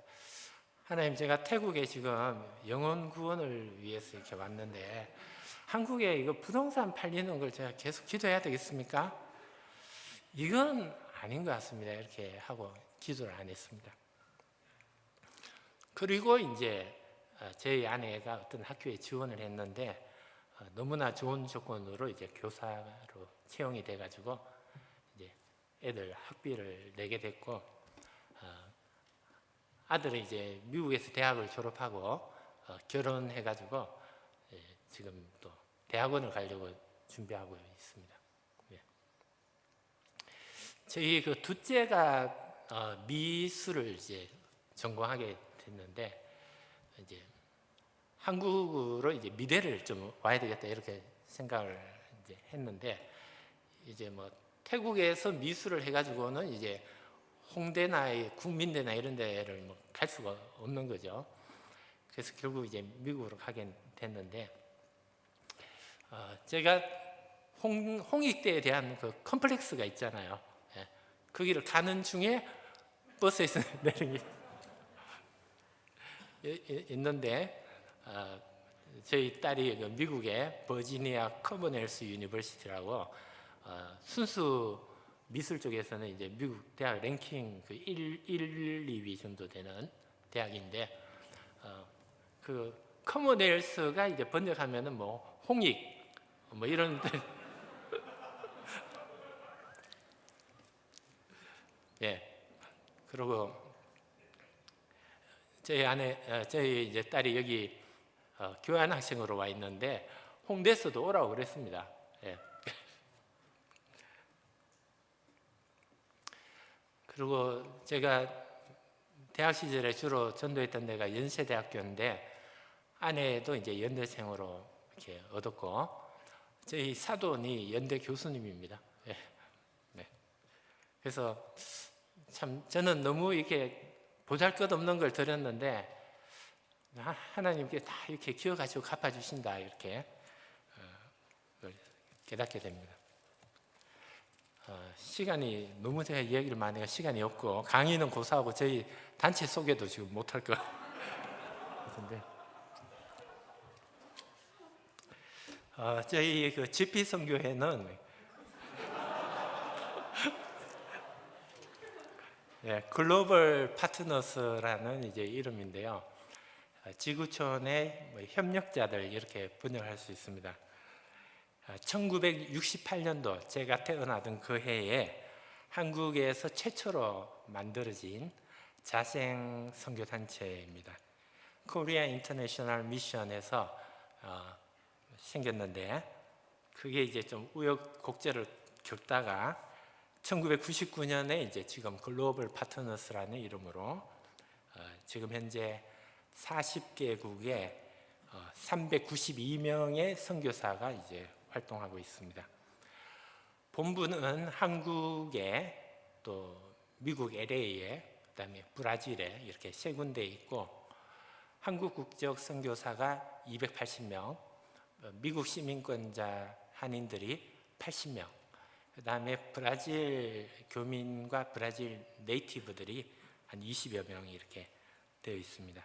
하나님, 제가 태국에 지금 영혼 구원을 위해서 이렇게 왔는데 한국에 이거 부동산 팔리는 걸 제가 계속 기도해야 되겠습니까? 이건 아닌 것 같습니다. 이렇게 하고 기도를 안 했습니다. 그리고 이제 저희 아내가 어떤 학교에 지원을 했는데 너무나 좋은 조건으로 이제 교사로 채용이 돼가지고 이제 애들 학비를 내게 됐고 아들은 이제 미국에서 대학을 졸업하고 결혼해가지고 지금 또 대학원을 가려고 준비하고 있습니다. 저희 그 둘째가 미술을 이제 전공하게 됐는데 이제 한국으로 이제 미대를 좀 와야 되겠다 이렇게 생각을 이제 했는데 이제 뭐 태국에서 미술을 해가지고는 이제 홍대나 국민대나 이런 데를 뭐 갈 수가 없는 거죠. 그래서 결국 이제 미국으로 가게 됐는데 제가 홍익대에 대한 그 컴플렉스가 있잖아요. 그 길을 가는 중에 버스에서 내린 게 있는데 저희 딸이 미국의 버지니아 커먼웰스 유니버시티라고 순수 미술 쪽에서는 이제 미국 대학 랭킹 1, 2위 정도 되는 대학인데 그 커먼웰스가 이제 번역하면은 뭐 홍익 뭐 이런 예. 그리고 저희 이제 딸이 여기 교환 학생으로 와 있는데 홍대에서도 오라고 그랬습니다. 예. 그리고 제가 대학 시절에 주로 전도했던 데가 연세대학교인데 아내도 이제 연대생으로 이렇게 얻었고 저희 사돈이 연대 교수님입니다. 예. 네. 그래서 참 저는 너무 이렇게 보잘것없는 걸 드렸는데 하나님께 다 이렇게 기억하시고 갚아주신다 이렇게 깨닫게 됩니다. 시간이 너무 제가 이야기를 많이 해서 시간이 없고 강의는 고사하고 저희 단체 소개도 지금 못할 것 같은데 저희 그 GP 선교회는 예, 글로벌 파트너스라는 이제 이름인데요. 지구촌의 뭐 협력자들 이렇게 번역할 수 있습니다. 1968년도 제가 태어나던 그 해에 한국에서 최초로 만들어진 자생 선교 단체입니다. 코리아 인터내셔널 미션에서 생겼는데 그게 이제 좀 우여곡절을 겪다가 1999년에 이제 지금 글로벌 파트너스라는 이름으로 지금 현재 40개국에 392명의 선교사가 이제 활동하고 있습니다. 본부는 한국에 또 미국 LA에 그다음에 브라질에 이렇게 세 군데 있고 한국 국적 선교사가 280명, 미국 시민권자 한인들이 80명, 그다음에 브라질 교민과 브라질 네이티브들이 한 20여 명이 이렇게 되어 있습니다.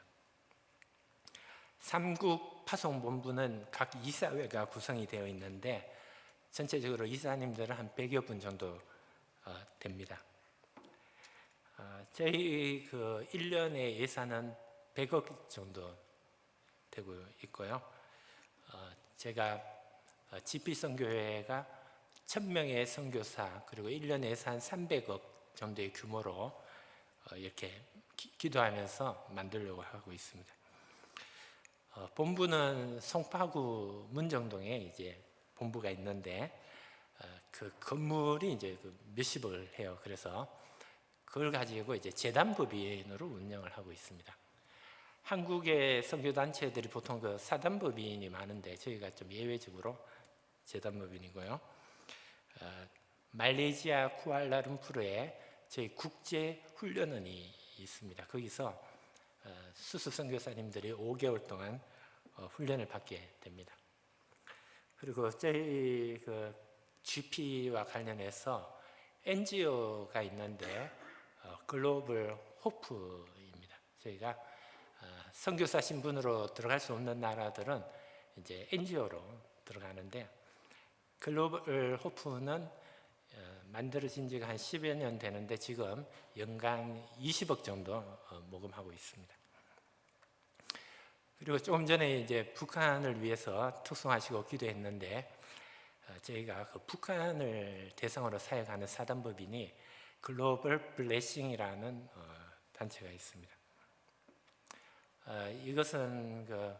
3국 파송본부는 각 이사회가 구성이 되어 있는데 전체적으로 이사님들은 한 100여 분 정도 됩니다. 저희 그 1년의 예산은 100억 정도 되고 있고요. 제가 GP 선교회가 1000명의 선교사 그리고 1년 예산 300억 정도의 규모로 이렇게 기도하면서 만들려고 하고 있습니다. 본부는 송파구 문정동에 이제 본부가 있는데 그 건물이 이제 몇십억을 해요. 그래서 그걸 가지고 이제 재단법인으로 운영을 하고 있습니다. 한국의 선교단체들이 보통 그 사단법인이 많은데 저희가 좀 예외적으로 재단법인이고요. 말레이시아 쿠알라룸푸르에 저희 국제훈련원이 있습니다. 거기서 수습 선교사님들이 5개월 동안 훈련을 받게 됩니다. 그리고 저희 그 GP와 관련해서 NGO가 있는데 글로벌 호프입니다. 저희가 선교사 신분으로 들어갈 수 없는 나라들은 이제 NGO로 들어가는데 글로벌 호프는 만들어진 지가 한 10여 년 되는데 지금 연간 20억 정도 모금하고 있습니다. 그리고 조금 전에 이제 북한을 위해서 특송하시고 기도했는데 저희가 그 북한을 대상으로 사역하는 사단법인이 글로벌 블레싱이라는 단체가 있습니다. 이것은 그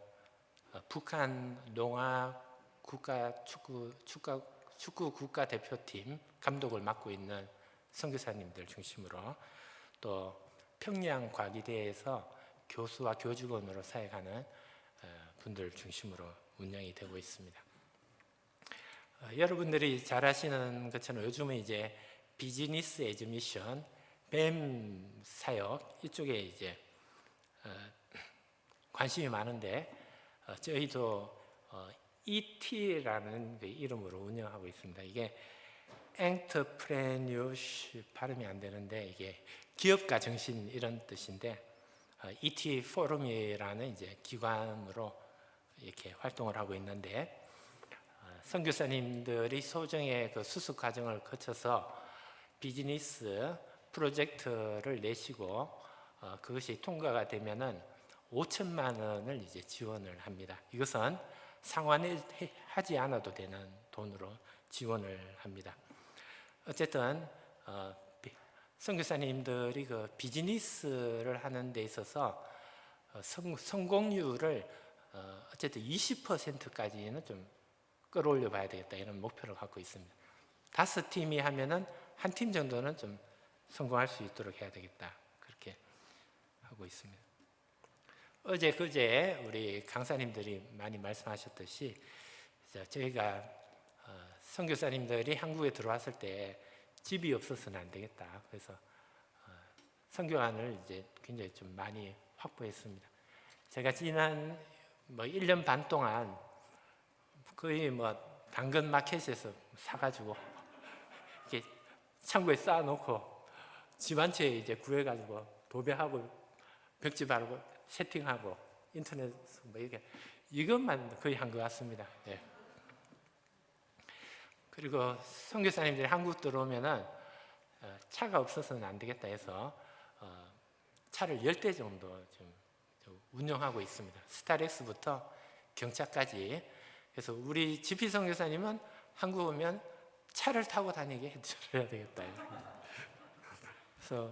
북한 농아 국가 축구 국가대표팀 감독을 맡고 있는 선교사님들 중심으로 또 평양 과기대에서 교수와 교직원으로 사역하는 분들 중심으로 운영이 되고 있습니다. 여러분들이 잘 아시는 것처럼 요즘은 이제 비즈니스 에즈 미션, 뱀 사역 이쪽에 이제 관심이 많은데 저희도 ET라는 이름으로 운영하고 있습니다. 이게 Entrepreneurship 발음이 안 되는데 이게 기업가 정신 이런 뜻인데 ET 포럼이라는 이제 기관으로 이렇게 활동을 하고 있는데, 선교사님들이 소정의 그 수습 과정을 거쳐서 비즈니스 프로젝트를 내시고 그것이 통과가 되면은 5천만 원을 이제 지원을 합니다. 이것은 상환하지 않아도 되는 돈으로 지원을 합니다. 어쨌든 선교사님들이 그 비즈니스를 하는 데 있어서 성공률을 어쨌든 20%까지는 좀 끌어올려 봐야 되겠다, 이런 목표를 갖고 있습니다. 5팀이 하면은 한 팀 정도는 좀 성공할 수 있도록 해야 되겠다, 그렇게 하고 있습니다. 어제 그제 우리 강사님들이 많이 말씀하셨듯이 저희가 선교사님들이 한국에 들어왔을 때 집이 없어서는 안 되겠다, 그래서 선교안을 이제 굉장히 좀 많이 확보했습니다. 제가 지난 1년 반 동안 거의 당근 마켓에서 사가지고 이렇게 창고에 쌓아놓고 집 한 채 이제 구해가지고 도배하고 벽지 바르고 세팅하고 인터넷 이렇게 이것만 거의 한 것 같습니다. 예. 그리고 선교사님들이 한국 들어오면은 차가 없어서는 안 되겠다 해서 차를 10대 정도 좀 운영하고 있습니다. 스타렉스부터 경차까지. 그래서 우리 GP 선교사님은 한국 오면 차를 타고 다니게 해줘야 되겠다. 그래서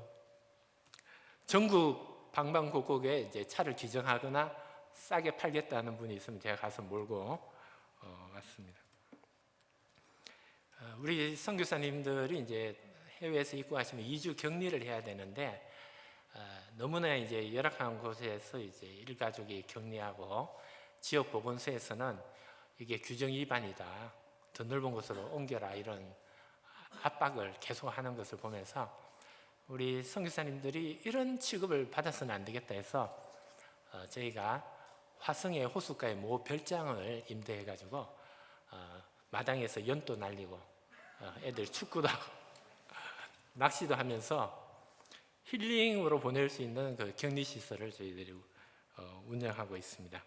전국 방방곡곡에 이제 차를 기증하거나 싸게 팔겠다는 분이 있으면 제가 가서 몰고 왔습니다. 우리 선교사님들이 이제 해외에서 입국하시면 2주 격리를 해야 되는데 너무나 이제 열악한 곳에서 이제 일가족이 격리하고 지역 보건소에서는 이게 규정 위반이다, 더 넓은 곳으로 옮겨라, 이런 압박을 계속하는 것을 보면서 우리 선교사님들이 이런 취급을 받아서는 안 되겠다 해서 저희가 화성의 호숫가에 모 별장을 임대해가지고 마당에서 연도 날리고 애들 축구도 하고 낚시도 하면서 힐링으로 보낼 수 있는 그 격리시설을 저희들이 운영하고 있습니다.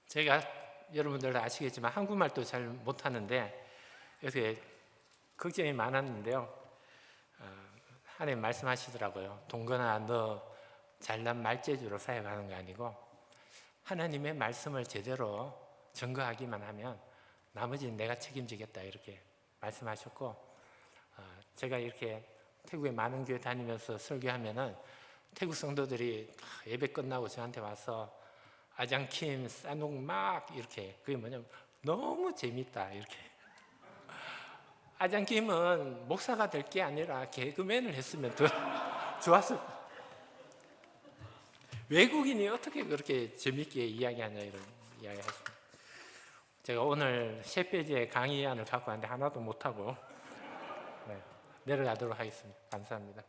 제가 여러분들 아시겠지만 한국말도 잘 못하는데 요새 걱정이 많았는데요. 하나님 말씀하시더라고요. 동건아, 너 잘난 말재주로 사역하는 거 아니고 하나님의 말씀을 제대로 증거하기만 하면 나머지는 내가 책임지겠다, 이렇게 말씀하셨고, 제가 이렇게 태국에 많은 교회 다니면서 설교하면은 태국 성도들이 예배 끝나고 저한테 와서 아장킴, 싸녹 막 이렇게, 그게 뭐냐면 너무 재밌다, 이렇게. 아장킴은 목사가 될 게 아니라 개그맨을 했으면 더 좋았을. 외국인이 어떻게 그렇게 재밌게 이야기하냐, 이런 이야기 하십니다. 제가 오늘 셰페지의 강의안을 갖고 왔는데 하나도 못하고 내려가도록 하겠습니다. 감사합니다.